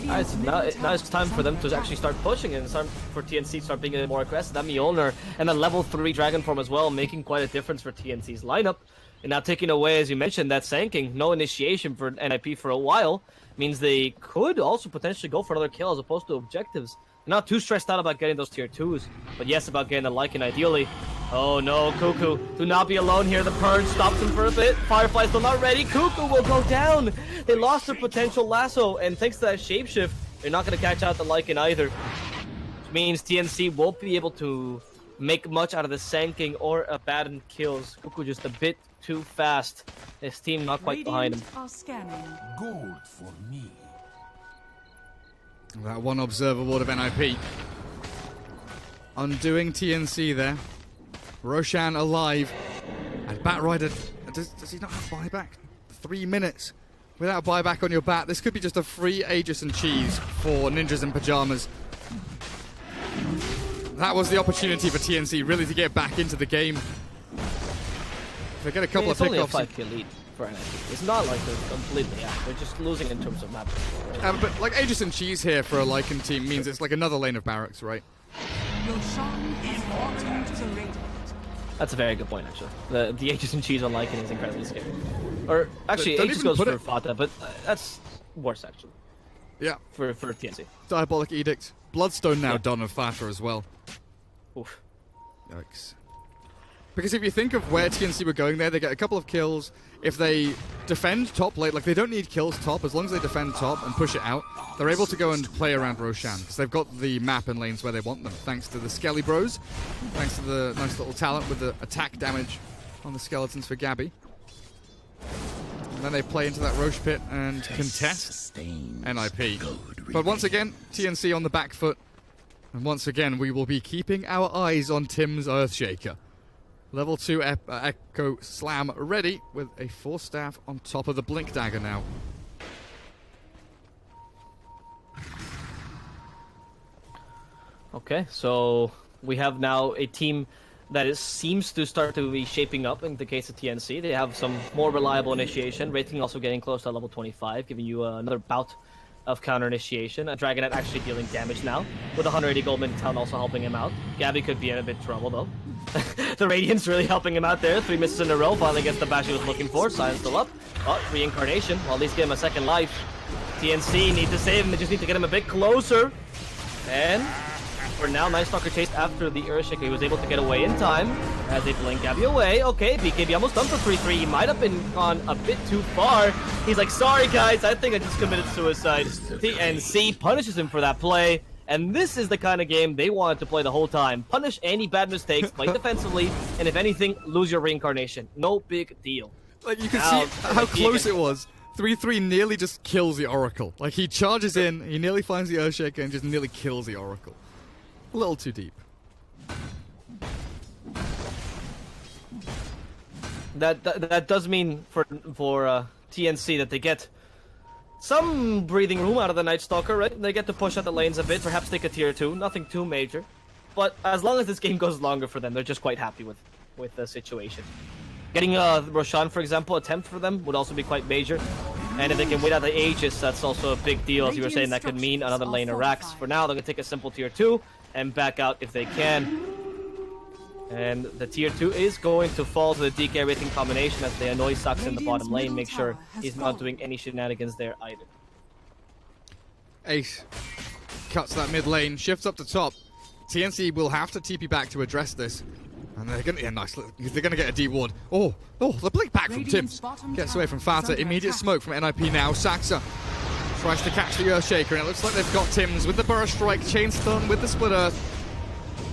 Now it's time for them to actually start pushing, and it's time for TNC to start being a bit more aggressive. That Mjolnir and a level 3 Dragon Form as well, making quite a difference for TNC's lineup. And now taking away, as you mentioned, that Sand King, no initiation for NIP for a while, means they could also potentially go for another kill as opposed to objectives. They're not too stressed out about getting those tier 2s, but yes, about getting the Lycan ideally. Oh no, Cuckoo, do not be alone here. The Purge stops him for a bit. Firefly's still not ready. Cuckoo will go down. They lost their potential lasso, and thanks to that shapeshift, they're not going to catch out the Lycan either. Which means TNC won't be able to make much out of the sanking or abandoned kills. Cuckoo just a bit too fast. His team not quite behind him. Are scanning. Gold for me. That one observer ward of NIP. Undoing TNC there. Roshan alive. And Batrider, does he not have buyback? 3 minutes. Without buyback on your bat, this could be just a free Aegis and cheese for Ninjas in Pajamas. That was the opportunity for TNC really to get back into the game. If they get a couple of It's only a pickoffs. 5-kill lead for NIP. It's not like they're completely out. They're just losing in terms of map. But like Aegis and cheese here for a Lycan team means it's like another lane of barracks, right? Roshan is falling to the radiant. That's a very good point, actually. The Aegis and cheese on Lycan is incredibly scary. Or actually, Don't Aegis even goes put for it- Fata, but that's worse actually Yeah. for TNC. Diabolic Edict. Bloodstone now Yeah. done of Fata as well. Oof. Yikes. Because if you think of where TNC were going there, they get a couple of kills. If they defend top late, like they don't need kills top, as long as they defend top and push it out, they're able to go and play around Roshan. Because they've got the map and lanes where they want them, thanks to the Skelly Bros. Thanks to the nice little talent with the attack damage on the skeletons for Gabby. And then they play into that Roche pit and contest NIP. But once again, TNC on the back foot. And once again, we will be keeping our eyes on Tim's Earthshaker. Level 2 Echo Slam ready with a 4-staff on top of the Blink Dagger now. Okay, so we have now a team that seems to start to be shaping up in the case of TNC. They have some more reliable initiation. Rating also getting close to level 25, giving you another bout of counter initiation. A Dragonet actually dealing damage now, with 180 gold minute talent also helping him out. Gabby could be in a bit of trouble though. The Radiant's really helping him out there. 3 misses in a row, finally gets the bash he was looking for. Silence still up. Oh, reincarnation. Well, at least give him a second life. TNC need to save him, they just need to get him a bit closer. And for now, Night Stalker chased after the Earthshaker. He was able to get away in time as they blink Gabby away. Okay, BKB almost done for 3-3. He might have been gone a bit too far. He's like, sorry guys, I think I just committed suicide. TNC punishes him for that play. And this is the kind of game they wanted to play the whole time. Punish any bad mistakes, play defensively, and if anything, lose your reincarnation. No big deal. Like, you can Now, see how close again. it was. 3-3 nearly just kills the Oracle. Like, he charges in, he nearly finds the Earthshaker and just nearly kills the Oracle. A little too deep. That does mean for TNC that they get some breathing room out of the Night Stalker, right? They get to push out the lanes a bit, perhaps take a tier 2, nothing too major. But as long as this game goes longer for them, they're just quite happy with the situation. Getting Roshan, for example, attempt for them would also be quite major. And if they can wait out the Aegis, that's also a big deal. As you were saying, that could mean another lane of racks. For now, they're going to take a simple tier 2 and back out if they can. And the tier 2 is going to fall to the DK rating combination as they annoy Sux in the bottom lane. Make sure he's not doing any shenanigans there either. Ace cuts that mid lane, shifts up to top. TNC will have to TP back to address this. And they're gonna, they're gonna get a D ward. Oh, the blink back from Tim. Gets away from Fata. Immediate smoke from NIP now. Saxa tries to catch the Earthshaker, and it looks like they've got Tims with the Burst Strike, Chain Stun with the Split Earth.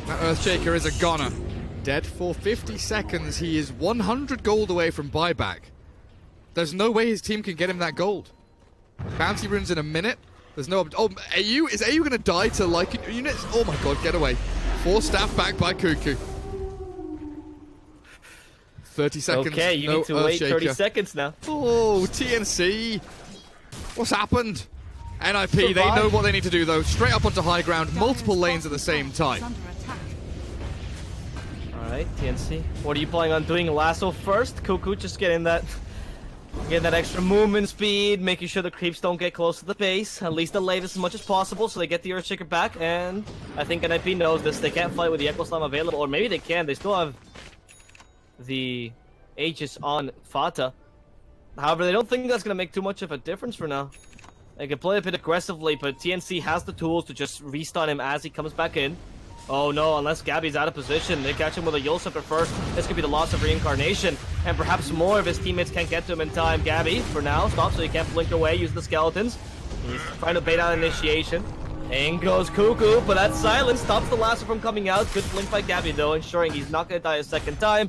That Earthshaker is a goner. Dead for 50 seconds. He is 100 gold away from buyback. There's no way his team can get him that gold. Bounty runes in a minute. There's no... Oh, AU? Is AU gonna die to Lycan units? Oh my god, get away. 4 staff back by Cuckoo. 30 seconds. Okay, you no need to wait 30 Earthshaker. seconds now. Oh, TNC. What's happened? NIP, they Survive. know what they need to do though. Straight up onto high ground, multiple lanes at the same time. Alright, TNC. What are you planning on doing? Lasso first? Cuckoo just getting that extra movement speed, making sure the creeps don't get close to the base. At least delay this as much as possible so they get the Earthshaker back. And I think NIP knows this. They can't fight with the Echo Slam available. Or maybe they can. They still have the Aegis on Fata. However, they don't think that's going to make too much of a difference for now. They can play a bit aggressively, but TNC has the tools to just restun him as he comes back in. Oh no, unless Gabby's out of position. They catch him with a Yule Scepter first. This could be the loss of reincarnation. And perhaps more if his teammates can't get to him in time. Gabby, for now, stops so he can't blink away, use the skeletons. He's trying to bait out initiation. In goes Cuckoo, but that silence stops the lasso from coming out. Good blink by Gabby though, ensuring he's not going to die a second time.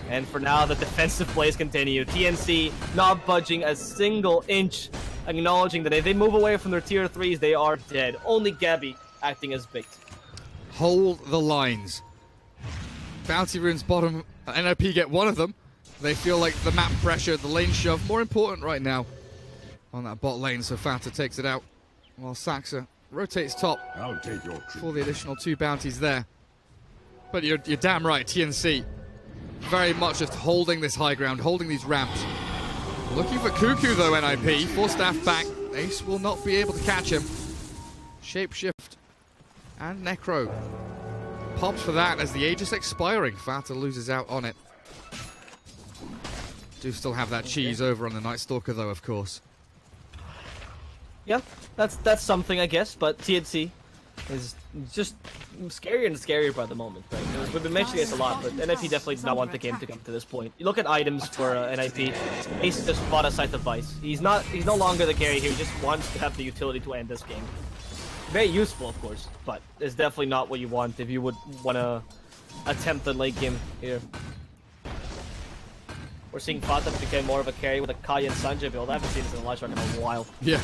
And for now, the defensive plays continue. TNC not budging a single inch, acknowledging that if they move away from their tier 3s, they are dead. Only Gabby acting as bait. Hold the lines. Bounty runes bottom. NIP get one of them. They feel like the map pressure, the lane shove, more important right now on that bot lane. So Fata takes it out while Saxa rotates top. I'll take your for the additional 2 bounties there. But you're damn right, TNC very much just holding this high ground, holding these ramps. Looking for Cuckoo though, NIP. 4 staff back. Ace will not be able to catch him. Shapeshift and Necro pops for that as the Aegis expiring. Fata loses out on it. Do still have that cheese over on the Night Stalker though, of course. Yeah, that's something, I guess, but TNC is just scarier and scarier by the moment, right? Because we've been mentioning this a lot, but NIP definitely did not want the game to come to this point. You look at items for NIP, Ace just fought a Scythe of Vice. He's no longer the carry here, he just wants to have the utility to end this game. Very useful, of course, but it's definitely not what you want if you would want to attempt the late game here. We're seeing Fata become more of a carry with a Kai and Sanjay build. I haven't seen this in the live stream in a while. Yeah.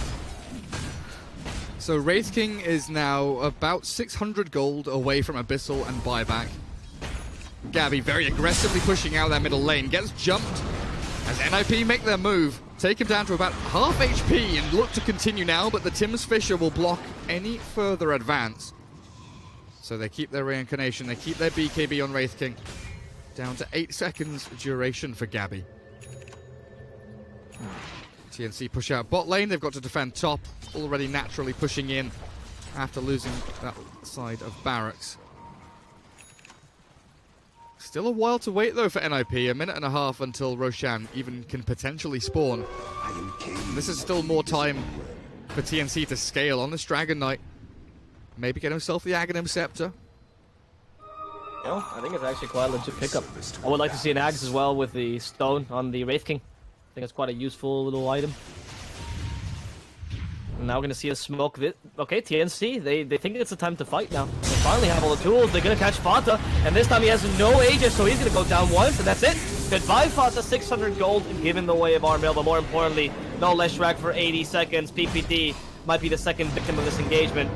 So Wraith King is now about 600 gold away from Abyssal and buyback. Gabby very aggressively pushing out that middle lane. Gets jumped as NIP make their move. Take him down to about half HP and look to continue now, but the Tim's Fisher will block any further advance. So they keep their reincarnation, they keep their BKB on Wraith King. Down to 8 seconds duration for Gabby. TNC push out bot lane, they've got to defend top. Already naturally pushing in after losing that side of barracks. Still a while to wait though for NIP, a minute and a half until Roshan even can potentially spawn. This is still more time for TNC to scale on this Dragon Knight. Maybe get himself the Aghanim Scepter. You know, I think it's actually quite a legit pickup. I would like to see an Axe as well with the stone on the Wraith King. I think it's quite a useful little item. And now we're going to see a smoke. Okay, TNC, they think it's the time to fight now. They finally have all the tools. They're going to catch Fata. And this time he has no Aegis, so he's going to go down once, and that's it. Goodbye, Fata. 600 gold given the way of Armil, but more importantly, no Leshrac for 80 seconds. PPD might be the second victim of this engagement.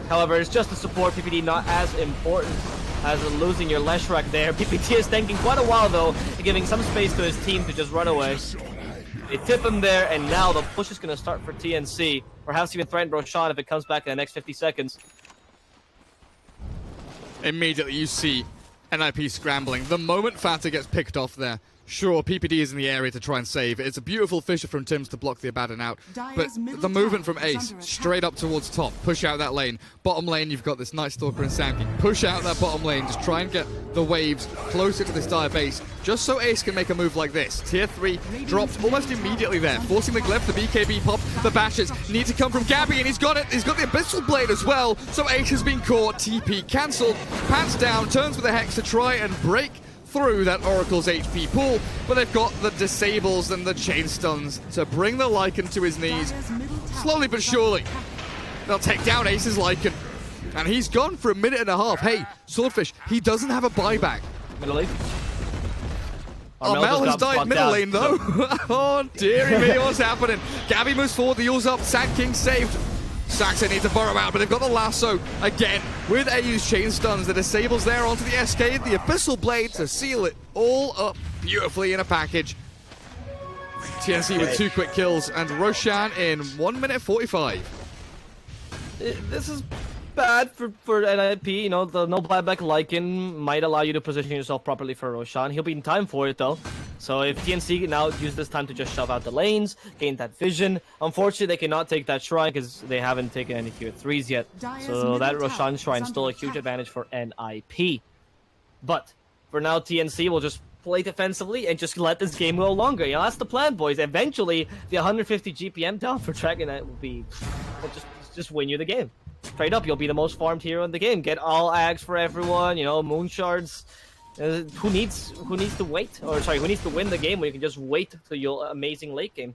However, it's just the support. PPD not as important as losing your Leshrac there. PPD is thinking quite a while, though, giving some space to his team to just run away. They tip him there, and now the push is going to start for TNC. Perhaps even threaten Roshan if it comes back in the next 50 seconds. Immediately you see NIP scrambling. The moment Fata gets picked off there, sure, PPD is in the area to try and save. It's a beautiful Fisher from Tims to block the Abaddon out. But the movement from Ace, straight up towards top. Push out that lane. Bottom lane, you've got this Night Stalker and Sam King. Push out that bottom lane. Just try and get the waves closer to this dire base. Just so Ace can make a move like this. Tier 3 drops almost immediately there. Forcing the Glyph, the BKB pop. The bashes need to come from Gabby, and he's got it. He's got the Abyssal Blade as well. So Ace has been caught. TP cancelled. Pants down. Turns with a Hex to try and break through that Oracle's HP pool, but they've got the disables and the chain stuns to bring the Lycan to his knees. Slowly but surely, they'll take down Ace's Lycan, and he's gone for a minute and a half. Hey, Swordfish, he doesn't have a buyback. Middle lane. Armel has died middle lane though. Oh dearie me, what's happening? Gabby moves forward, the Yule's up, Sand King saved. Saxon needs to burrow out, but they've got the lasso again with AU's chain stuns. The disables there onto the SK, the Abyssal Blade to seal it all up beautifully in a package. TNC with 2 quick kills, and Roshan in 1 minute 45. This is bad for NIP. You know, the no buyback Lycan might allow you to position yourself properly for Roshan. He'll be in time for it though. So if TNC now use this time to just shove out the lanes, gain that vision. Unfortunately, they cannot take that shrine because they haven't taken any tier 3s yet. So that Roshan shrine is still a huge advantage for NIP. But for now, TNC will just play defensively and just let this game go longer. You know, that's the plan, boys. Eventually, the 150 GPM down for Dragon Knight will just win you the game. Straight up, you'll be the most farmed hero in the game. Get all Ags for everyone, you know, Moon Shards. Who needs to wait? Or sorry, who needs to win the game when you can just wait till your amazing late game?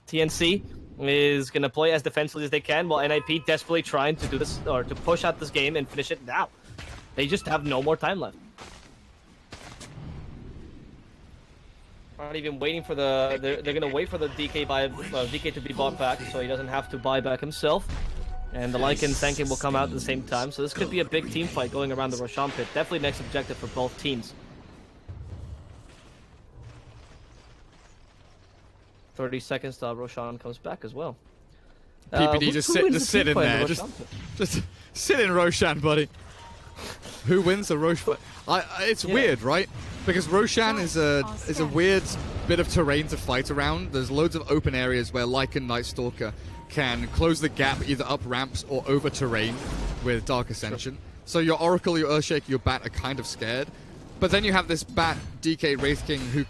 TNC is going to play as defensively as they can, while NIP desperately trying to do this, or to push out this game and finish it now. They just have no more time left. Not even waiting for the... They're going to wait for the DK to be bought back, so he doesn't have to buy back himself. And the Lycan Senkin will come out at the same time, so this could be a big team fight going around the Roshan pit. Definitely next objective for both teams. 30 seconds till Roshan comes back as well. PPD just sit in there. Just sit in Roshan, buddy. Who wins the Roshan? It's weird, right? Because Roshan is a weird bit of terrain to fight around. There's loads of open areas where Lycan Night Stalker can close the gap either up ramps or over terrain with Dark Ascension. Sure. So your Oracle, your Earthshaker, your Bat are kind of scared. But then you have this Bat, DK, Wraith King, who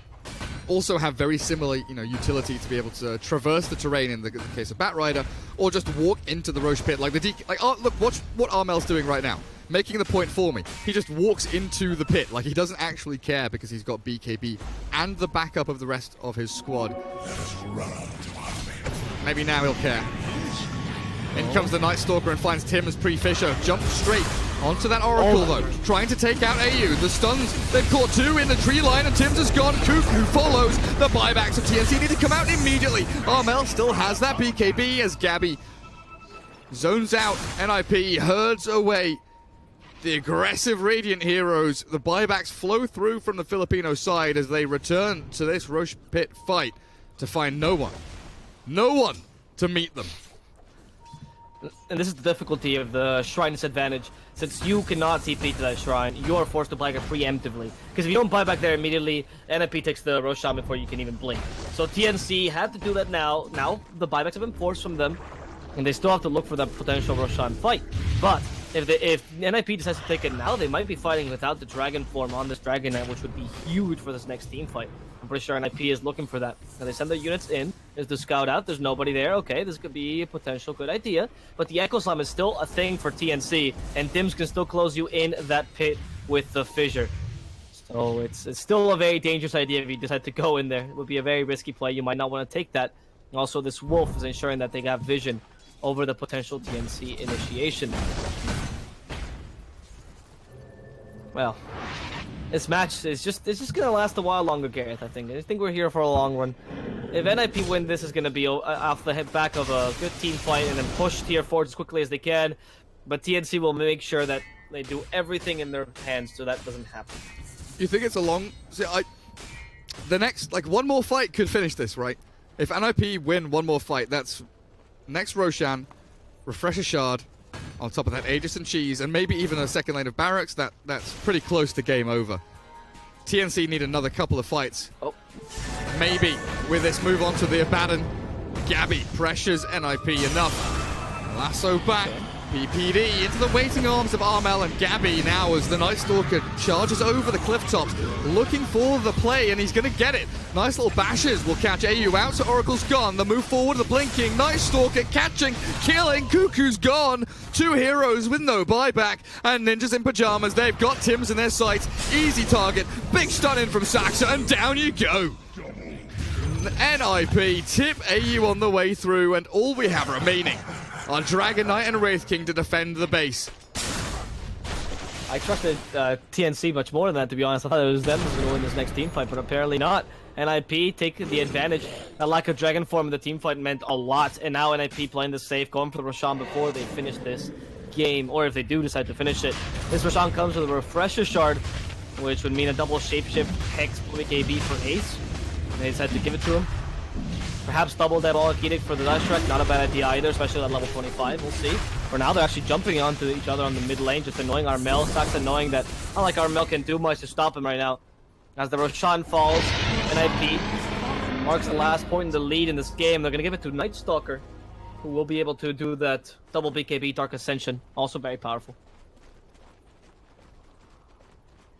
also have very similar, utility to be able to traverse the terrain in the case of Bat Rider, or just walk into the Roche pit like the DK. Like, oh, look, watch what Armel's doing right now, making the point for me. He just walks into the pit like he doesn't actually care because he's got BKB and the backup of the rest of his squad. Maybe now he'll care. In comes the Night Stalker and finds Tim as pre-Fisher. Jump straight onto that Oracle though. Trying to take out AU. The stuns, they've caught two in the tree line and Tim's is gone. Cuckoo follows. The buybacks of TNC need to come out immediately. Armel still has that BKB as Gabby zones out. NIP herds away. The aggressive Radiant heroes. The buybacks flow through from the Filipino side as they return to this Roche pit fight to find no one to meet them. And this is the difficulty of the Shrine disadvantage. Since you cannot TP to that Shrine, you are forced to buy back preemptively. Because if you don't buy back there immediately, NIP takes the Roshan before you can even blink. So TNC had to do that now. Now the buybacks have been forced from them, and they still have to look for that potential Roshan fight. But if NIP decides to take it now, they might be fighting without the Dragon form on this Dragon Knight, which would be huge for this next team fight. I'm pretty sure NIP is looking for that. Now they send their units in, is to scout out. There's nobody there. Okay, this could be a potential good idea. But the Echo Slam is still a thing for TNC, and Dims can still close you in that pit with the Fissure. So it's still a very dangerous idea if you decide to go in there. It would be a very risky play. You might not want to take that. Also, this Wolf is ensuring that they have vision over the potential TNC initiation. Well, this match is just gonna last a while longer, Gareth. I think we're here for a long run. If NIP win, this is gonna be off the back of a good team fight and then push tier 4 as quickly as they can. But TNC will make sure that they do everything in their hands so that doesn't happen. You think it's a long? See, the next one more fight could finish this, right? If NIP win one more fight, that's next Roshan, Refresher Shard. On top of that, Aegis and Cheese, and maybe even a second lane of Barracks. That's pretty close to game over. TNC need another couple of fights. Oh. Maybe with this move on to the Abaddon. Gabby pressures NIP enough. Lasso back. PPD into the waiting arms of Armel and Gabby now as the Night Stalker charges over the cliff tops, looking for the play, and he's going to get it. Nice little bashes will catch AU out, so Oracle's gone. The move forward, the blinking, Night Stalker catching, killing, Cuckoo's gone. Two heroes with no buyback, and Ninjas in Pajamas. They've got Tims in their sights. Easy target, big stun in from Saxa, and down you go. NIP tip AU on the way through, and all we have remaining are Dragon Knight and Wraith King to defend the base. I trusted TNC much more than that, to be honest. I thought it was them who was going to win this next team fight, but apparently not. NIP taking the advantage. That lack of Dragon form in the team fight meant a lot, and now NIP playing the safe, going for the Roshan before they finish this game, or if they do decide to finish it. This Roshan comes with a Refresher Shard, which would mean a double Shapeshift Hex BKB for Ace. And they decide to give it to him. Perhaps double Diabolic Edict for the Dashtrack, not a bad idea either, especially at level 25, we'll see. For now, they're actually jumping onto each other on the mid lane, just annoying Armel. Saxa knowing that not like Armel can do much to stop him right now. As the Roshan falls, NIP marks the last point in the lead in this game. They're going to give it to Night Stalker, who will be able to do that double BKB Dark Ascension, also very powerful.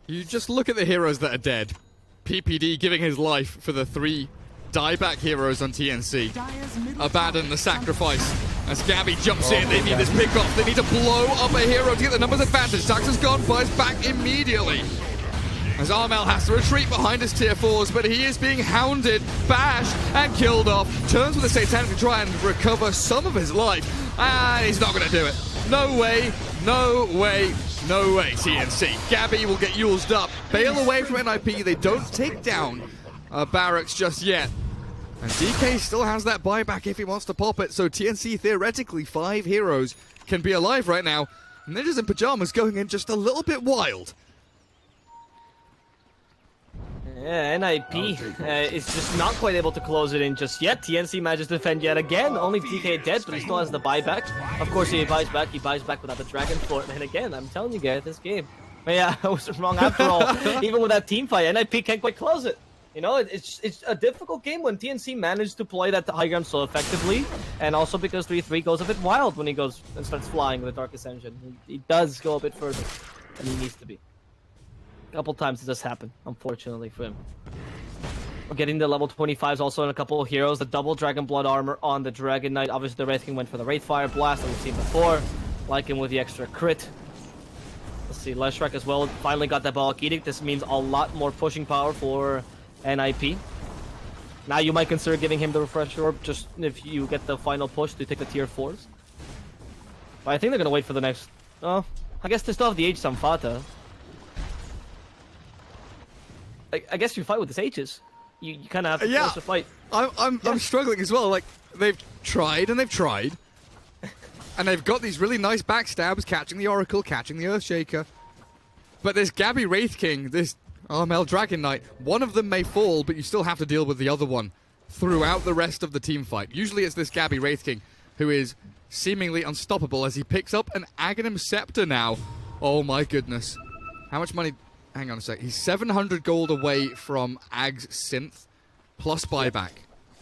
You just look at the heroes that are dead. PPD giving his life for the 3 dieback heroes on TNC. Abaddon the sacrifice. As Gabby jumps in, they need this pick off. They need to blow up a hero to get the numbers advantage. Saxa's gone, buys back immediately. As Armel has to retreat behind his tier 4s, but he is being hounded, bashed, and killed off. Turns with a Satanic to try and recover some of his life, and he's not going to do it. No way, no way, no way, TNC. Gabby will get used up. Bail away from NIP. They don't take down Barracks just yet. And DK still has that buyback if he wants to pop it, so TNC theoretically 5 heroes can be alive right now. Ninjas in Pajamas going in just a little bit wild. Yeah, NIP is just not quite able to close it in just yet. TNC manages to defend yet again. Only DK dead, but he still has the buyback. Of course, he buys back without the Dragon Fort. And again, I'm telling you guys, this game. But yeah, I was wrong after all. Even with that team fight, NIP can't quite close it. You know, it's a difficult game when TNC managed to play that high ground so effectively. And also because 3-3 goes a bit wild when he goes and starts flying with Dark Ascension. He does go a bit further than he needs to be. A couple times it does happen, unfortunately for him. We're getting the level 25s also in a couple of heroes. The double Dragon Blood armor on the Dragon Knight. Obviously the Wraith King went for the Wraithfire Blast that we've seen before. Like him with the extra crit. Let's see, Leshrac as well finally got that Balak Edict. This means a lot more pushing power for NIP. Now you might consider giving him the Refresher Orb just if you get the final push to take the tier 4s. But I think they're going to wait for the next... Oh, I guess they still have the H Samfata. I guess you fight with the Sages. You kind of have to force a fight. I'm struggling as well. Like, they've tried and they've tried. And they've got these really nice backstabs, catching the Oracle, catching the Earthshaker. But this Gabby Wraith King, this Armel Dragon Knight, one of them may fall, but you still have to deal with the other one throughout the rest of the team fight. Usually it's this Gabby Wraith King who is seemingly unstoppable as he picks up an Aghanim Scepter now. Oh my goodness. How much money... Hang on a sec. He's 700 gold away from Ag's Synth, plus buyback.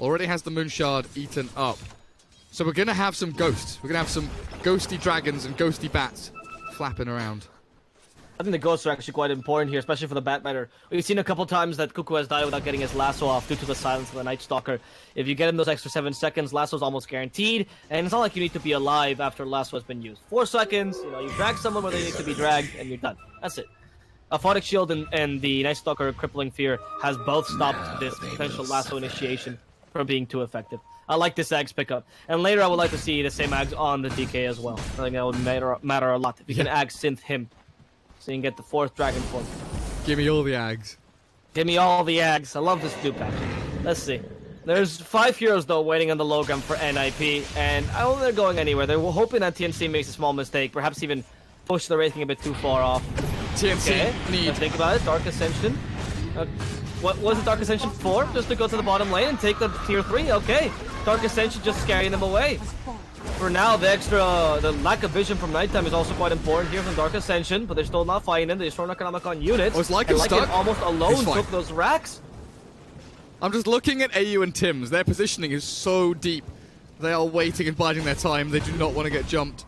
Already has the Moon Shard eaten up. So we're going to have some ghosts. We're going to have some ghosty dragons and ghosty bats flapping around. I think the ghosts are actually quite important here, especially for the bat matter. We've seen a couple times that Cuckoo has died without getting his lasso off due to the silence of the Night Stalker. If you get him those extra 7 seconds, lasso's almost guaranteed, and it's not like you need to be alive after lasso has been used. 4 seconds, you know, you drag someone where they need to be dragged, and you're done. That's it. Aphotic Shield and the Night Stalker Crippling Fear has both stopped this potential lasso initiation from being too effective. I like this Ags pickup. And later I would like to see the same Ags on the DK as well. I think that would matter a lot. If you can Ags synth him, so you can get the 4th Dragon Form. Give me all the Ags. Give me all the Ags. I love this new patch. Let's see. There's 5 heroes though waiting on the low ground for NIP, and I don't think they're going anywhere. They're hoping that TNC makes a small mistake, perhaps even push the Wraith King a bit too far off. TNC need... Let's think about it. Dark Ascension. What was the Dark Ascension for? Just to go to the bottom lane and take the tier 3? Okay. Dark Ascension just scaring them away. For now, the lack of vision from nighttime is also quite important here from Dark Ascension, but they're still not fighting him. They destroy an Economicon unit. Oh, it's Lycan stuck? Almost alone took those racks. I'm just looking at AU and Tim's. Their positioning is so deep. They are waiting and biding their time. They do not want to get jumped.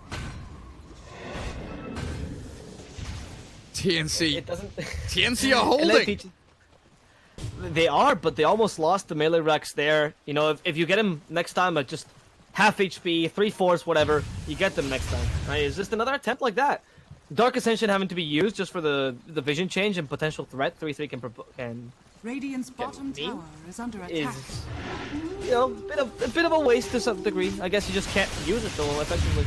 TNC. TNC are holding. They are, but they almost lost the melee Rex there. You know, if you get him next time at just half HP, 3/4, whatever, you get them next time. Right? It's just another attempt like that. Dark Ascension having to be used just for the vision change and potential threat. 3/3 can Radiant's bottom tower is under attack. You know, a bit of a waste to some degree. I guess you just can't use it though effectively.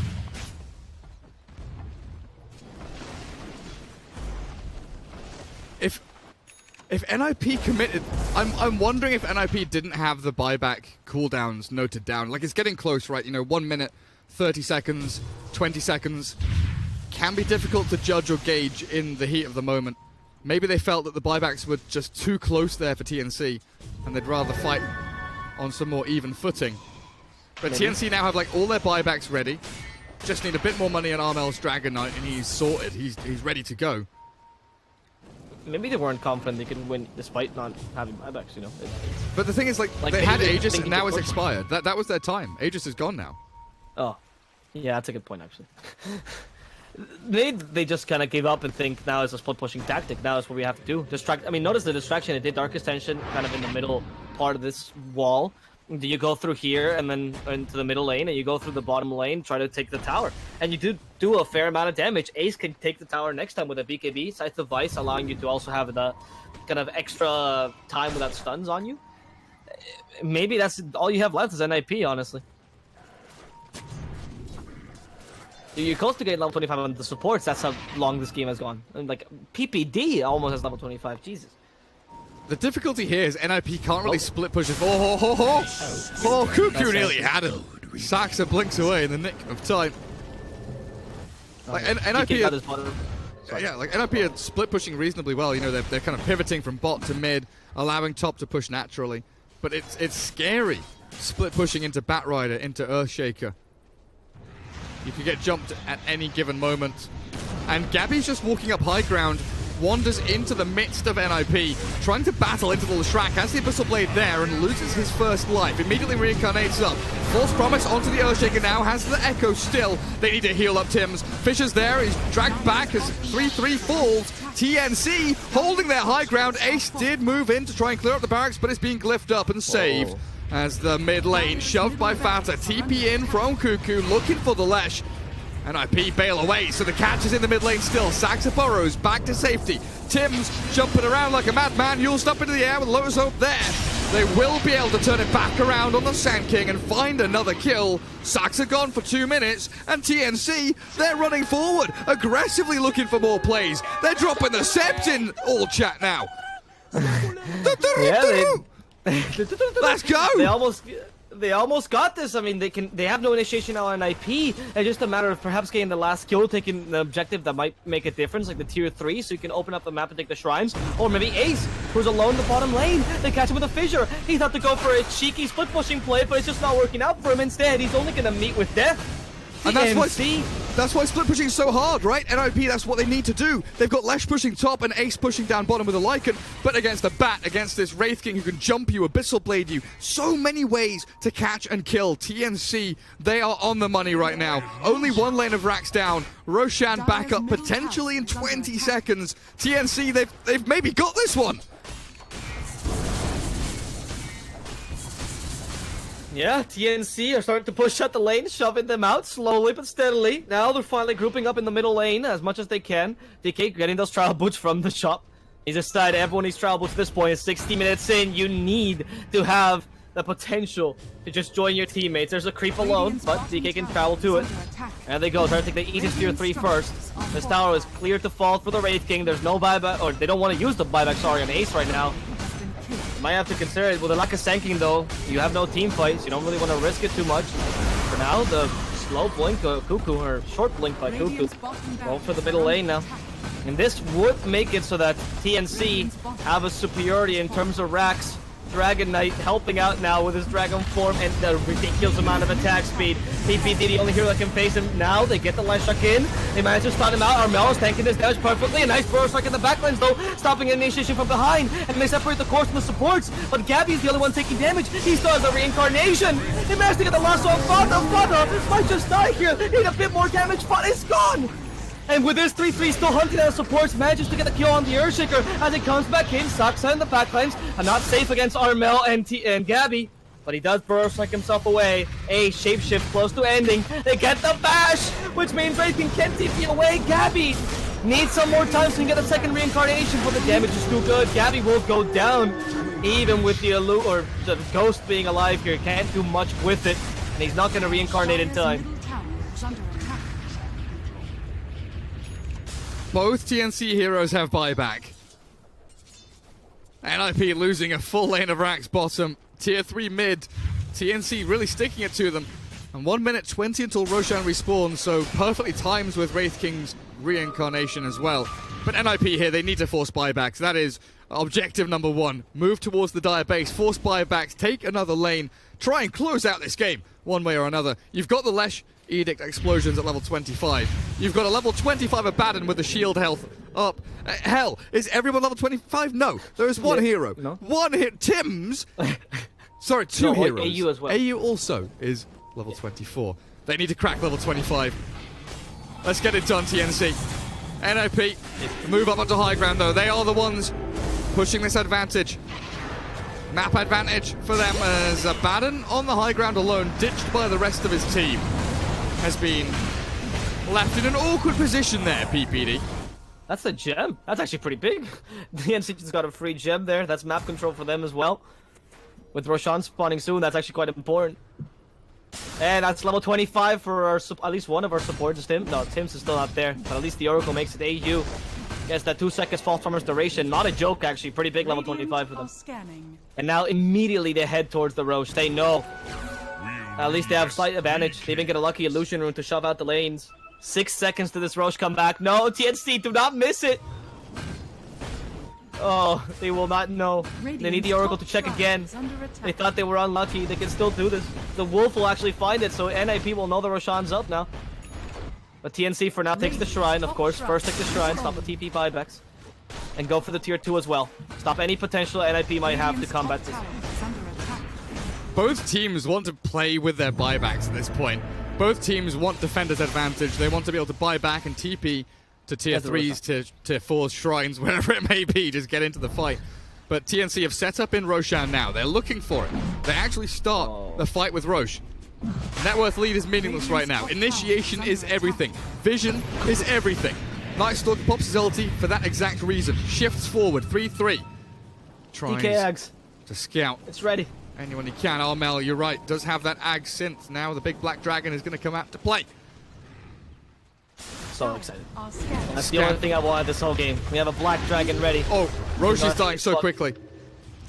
If NIP committed, I'm wondering if NIP didn't have the buyback cooldowns noted down. Like, it's getting close, right? You know, 1 minute, 30 seconds, 20 seconds. Can be difficult to judge or gauge in the heat of the moment. Maybe they felt that the buybacks were just too close there for TNC, and they'd rather fight on some more even footing. But TNC now have, like, all their buybacks ready. Just need a bit more money on Armel's Dragon Knight, and he's sorted. He's ready to go. Maybe they weren't confident they could win despite not having buybacks, you know. But the thing is, like they had Aegis and now it's expired. That was their time. Aegis is gone now. Oh, yeah, that's a good point actually. they just kind of gave up and think now is a split pushing tactic. Now is what we have to do. Distract. I mean, notice the distraction. It did Dark Ascension kind of in the middle part of this wall. Do you go through here and then into the middle lane, and you go through the bottom lane, try to take the tower? And you do a fair amount of damage. Ace can take the tower next time with a BKB, Scythe of Vice, allowing you to also have the kind of extra time without stuns on you. Maybe that's all you have left is NIP, honestly. You're close to getting level 25 on the supports. That's how long this game has gone. And like PPD almost has level 25. Jesus. The difficulty here is NIP can't really split push it. Oh, Cuckoo nearly had him. Saxa blinks away in the nick of time. Like NIP, like NIP are split pushing reasonably well. You know, they're kind of pivoting from bot to mid, allowing top to push naturally. But it's scary split pushing into Batrider, into Earthshaker. You could get jumped at any given moment. And Gabby's just walking up high ground, wanders into the midst of NIP, trying to battle into the Leshrac, has the Abyssal Blade there and loses his first life, immediately reincarnates up. False Promise onto the Earthshaker now, has the Echo still. They need to heal up Tims. Fisher's there, he's dragged back as 3-3 falls. TNC holding their high ground. Ace did move in to try and clear up the barracks, but it's being glyphed up and saved. As the mid lane shoved by Fata, TP in from Cuckoo, looking for the Lesh. NIP bail away, so the catch is in the mid lane still. Saxa burrows back to safety. Tims jumping around like a madman, Yule's up into the air with Lotus Hope there. They will be able to turn it back around on the Sand King and find another kill. Saxa gone for 2 minutes, and TNC, they're running forward, aggressively looking for more plays. They're dropping the Sept in all chat now. Let's go! They almost got this. I mean, they have no initiation now on IP. It's just a matter of perhaps getting the last kill, taking the objective that might make a difference, like the tier 3, so you can open up the map and take the shrines. Or maybe Ace, who's alone in the bottom lane. They catch him with a fissure. He thought to go for a cheeky split pushing play, but it's just not working out for him. Instead, he's only gonna meet with death. And that's why split pushing is so hard, right? NIP, that's what they need to do. They've got Lesh pushing top and Ace pushing down bottom with a Lycan, but against a Bat, against this Wraith King who can jump you, Abyssal Blade you, so many ways to catch and kill. TNC, they are on the money right now. Only one lane of racks down. Roshan back up potentially in 20 seconds. TNC, they've maybe got this one. Yeah, TNC are starting to push out the lane, shoving them out slowly but steadily. Now they're finally grouping up in the middle lane as much as they can. DK getting those trial boots from the shop. He's decided everyone needs trial boots at this point. It's 60 minutes in. You need to have the potential to just join your teammates. There's a creep alone, but DK can travel to it. And they go, trying to take the easiest tier 3 first. This tower is clear to fall for the Wraith King. There's no buyback, or they don't want to use the buyback, sorry, on Ace right now. Might have to consider it. With the lack of sanking though, you have no team fights. You don't really want to risk it too much. For now, the slow blink of Cuckoo, or short blink by Cuckoo, going for the middle lane now. And this would make it so that TNC have a superiority in terms of racks. Dragon Knight helping out now with his dragon form and the ridiculous amount of attack speed. PPD, the only hero that can face him. Now they get the Leshrac in. They manage to stun him out. Armel is tanking this damage perfectly. A nice burrow strike in the backlines though, stopping initiation from behind. And they separate the course from the supports. But Gabby's the only one taking damage. He still has a reincarnation. He managed to get the lasso on Fata. Fata might just die here. Need a bit more damage. Fata is gone. And with this 3-3 still hunting down supports, manages to get the kill on the Earthshaker as it comes back in. Saxa in the backlines, and not safe against Armel and Gabby. But he does burrow strike himself away. A shapeshift close to ending. They get the bash, which means Wraith King can't TP away. Gabby needs some more time so he can get a second reincarnation, but the damage is too good. Gabby will go down, even with the the ghost being alive here. Can't do much with it, and he's not going to reincarnate in time. Both TNC heroes have buyback. NIP losing a full lane of racks bottom. Tier 3 mid. TNC really sticking it to them. And 1 minute 20 until Roshan respawns, so perfectly times with Wraith King's reincarnation as well. But NIP here, they need to force buybacks. That is objective number 1. Move towards the Dire base, force buybacks, take another lane, try and close out this game one way or another. You've got the Lesh Edict explosions at level 25. You've got a level 25 Abaddon with the shield health up. Hell, is everyone level 25? No, there is one hero. No. One hit. Tims. Sorry, two heroes. AU as well. AU also is level 24. They need to crack level 25. Let's get it done, TNC. NIP, move up onto high ground though. They are the ones pushing this advantage. Map advantage for them as Abaddon on the high ground alone, ditched by the rest of his team, has been left in an awkward position there, PPD. That's a gem. That's actually pretty big. TNC just got a free gem there. That's map control for them as well. With Roshan spawning soon, that's actually quite important. And that's level 25 for our at least one of our supports. Tim. No, Tim's is still not there, but at least the Oracle makes it. AU gets that 2 seconds false farmer's duration. Not a joke, actually. Pretty big level 25 for them. And now immediately they head towards the Roche. They know. At least they have slight advantage. They even get a lucky illusion rune to shove out the lanes. 6 seconds to this Roche come back. No, TNC, do not miss it. Oh, they will not know. They need the Oracle to check again. They thought they were unlucky. They can still do this. The Wolf will actually find it, so NIP will know the Roshan's up now. But TNC for now takes the Shrine, of course. First take the Shrine, stop the TP buybacks. And go for the tier 2 as well. Stop any potential NIP might have to combat this. Both teams want to play with their buybacks at this point. Both teams want defender's advantage. They want to be able to buy back and TP to tier 3s, to tier 4s, shrines, wherever it may be, just get into the fight. But TNC have set up in Roshan now. They're looking for it. They actually start the fight with Roche. Net worth lead is meaningless right now. Initiation is everything. Vision is everything. Nightstalker pops his ulti for that exact reason. Shifts forward, 3-3. Tries DK Ags to scout. It's ready. Anyone he can. Armel, you're right, does have that Ag synth. Now the big black dragon is going to come out to play. So excited. That's the only thing I wanted this whole game. We have a black dragon ready. Oh, Roche is dying so quickly.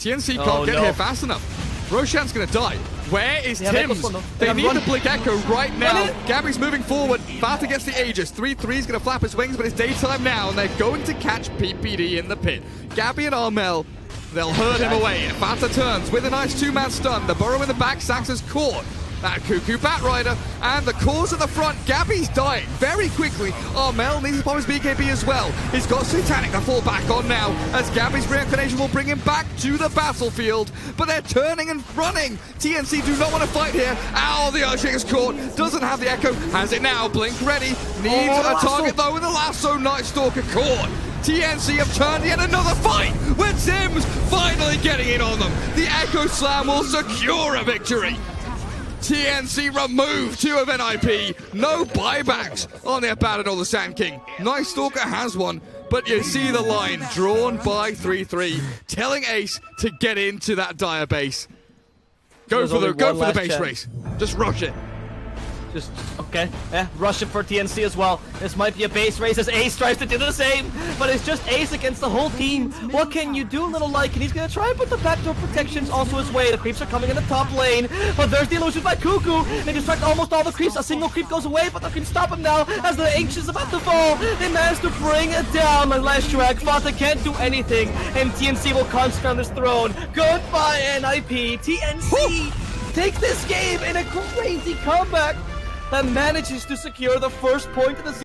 TNC can't get here fast enough. Roshan's going to die. Where is Tim's? They need the Blink Echo right now. Gabby's moving forward. Fata gets the Aegis. 3-3 is going to flap his wings, but it's daytime now, and they're going to catch PPD in the pit. Gabby and Armel, they'll herd him away. Fata turns with a nice 2-man stun. The burrow in the back, Sax is caught. That Cuckoo Batrider, and the cause at the front. Gabby's dying very quickly. Armel needs to pop his BKB as well. He's got Satanic to fall back on now, as Gabby's reincarnation will bring him back to the battlefield. But they're turning and running. TNC do not want to fight here. Ow, the Earthshaker's caught. Doesn't have the Echo. Has it now. Blink ready. Needs a target though with the lasso. Nightstalker caught. TNC have turned yet another fight with Sims finally getting in on them. The Echo Slam will secure a victory. TNC remove 2 of NIP. No buybacks on the Abaddon or the Sand King. Nightstalker has one, but you see the line drawn by 3-3, telling Ace to get into that dire base. Go for the base race. Just rush it. Just, okay. Yeah, rush it for TNC as well. This might be a base race as Ace tries to do the same, but it's just Ace against the whole team. What can you do, little Lycan? He's gonna try and put the backdoor protections also his way. The creeps are coming in the top lane, but there's the illusion by Cuckoo. They distract almost all the creeps. A single creep goes away, but the creeps stop him now as the Ancient is about to fall. They manage to bring it down. Last track, Fata can't do anything, and TNC will concentrate on his throne. Goodbye, NIP. TNC take this game in a crazy comeback that manages to secure the first point of the season.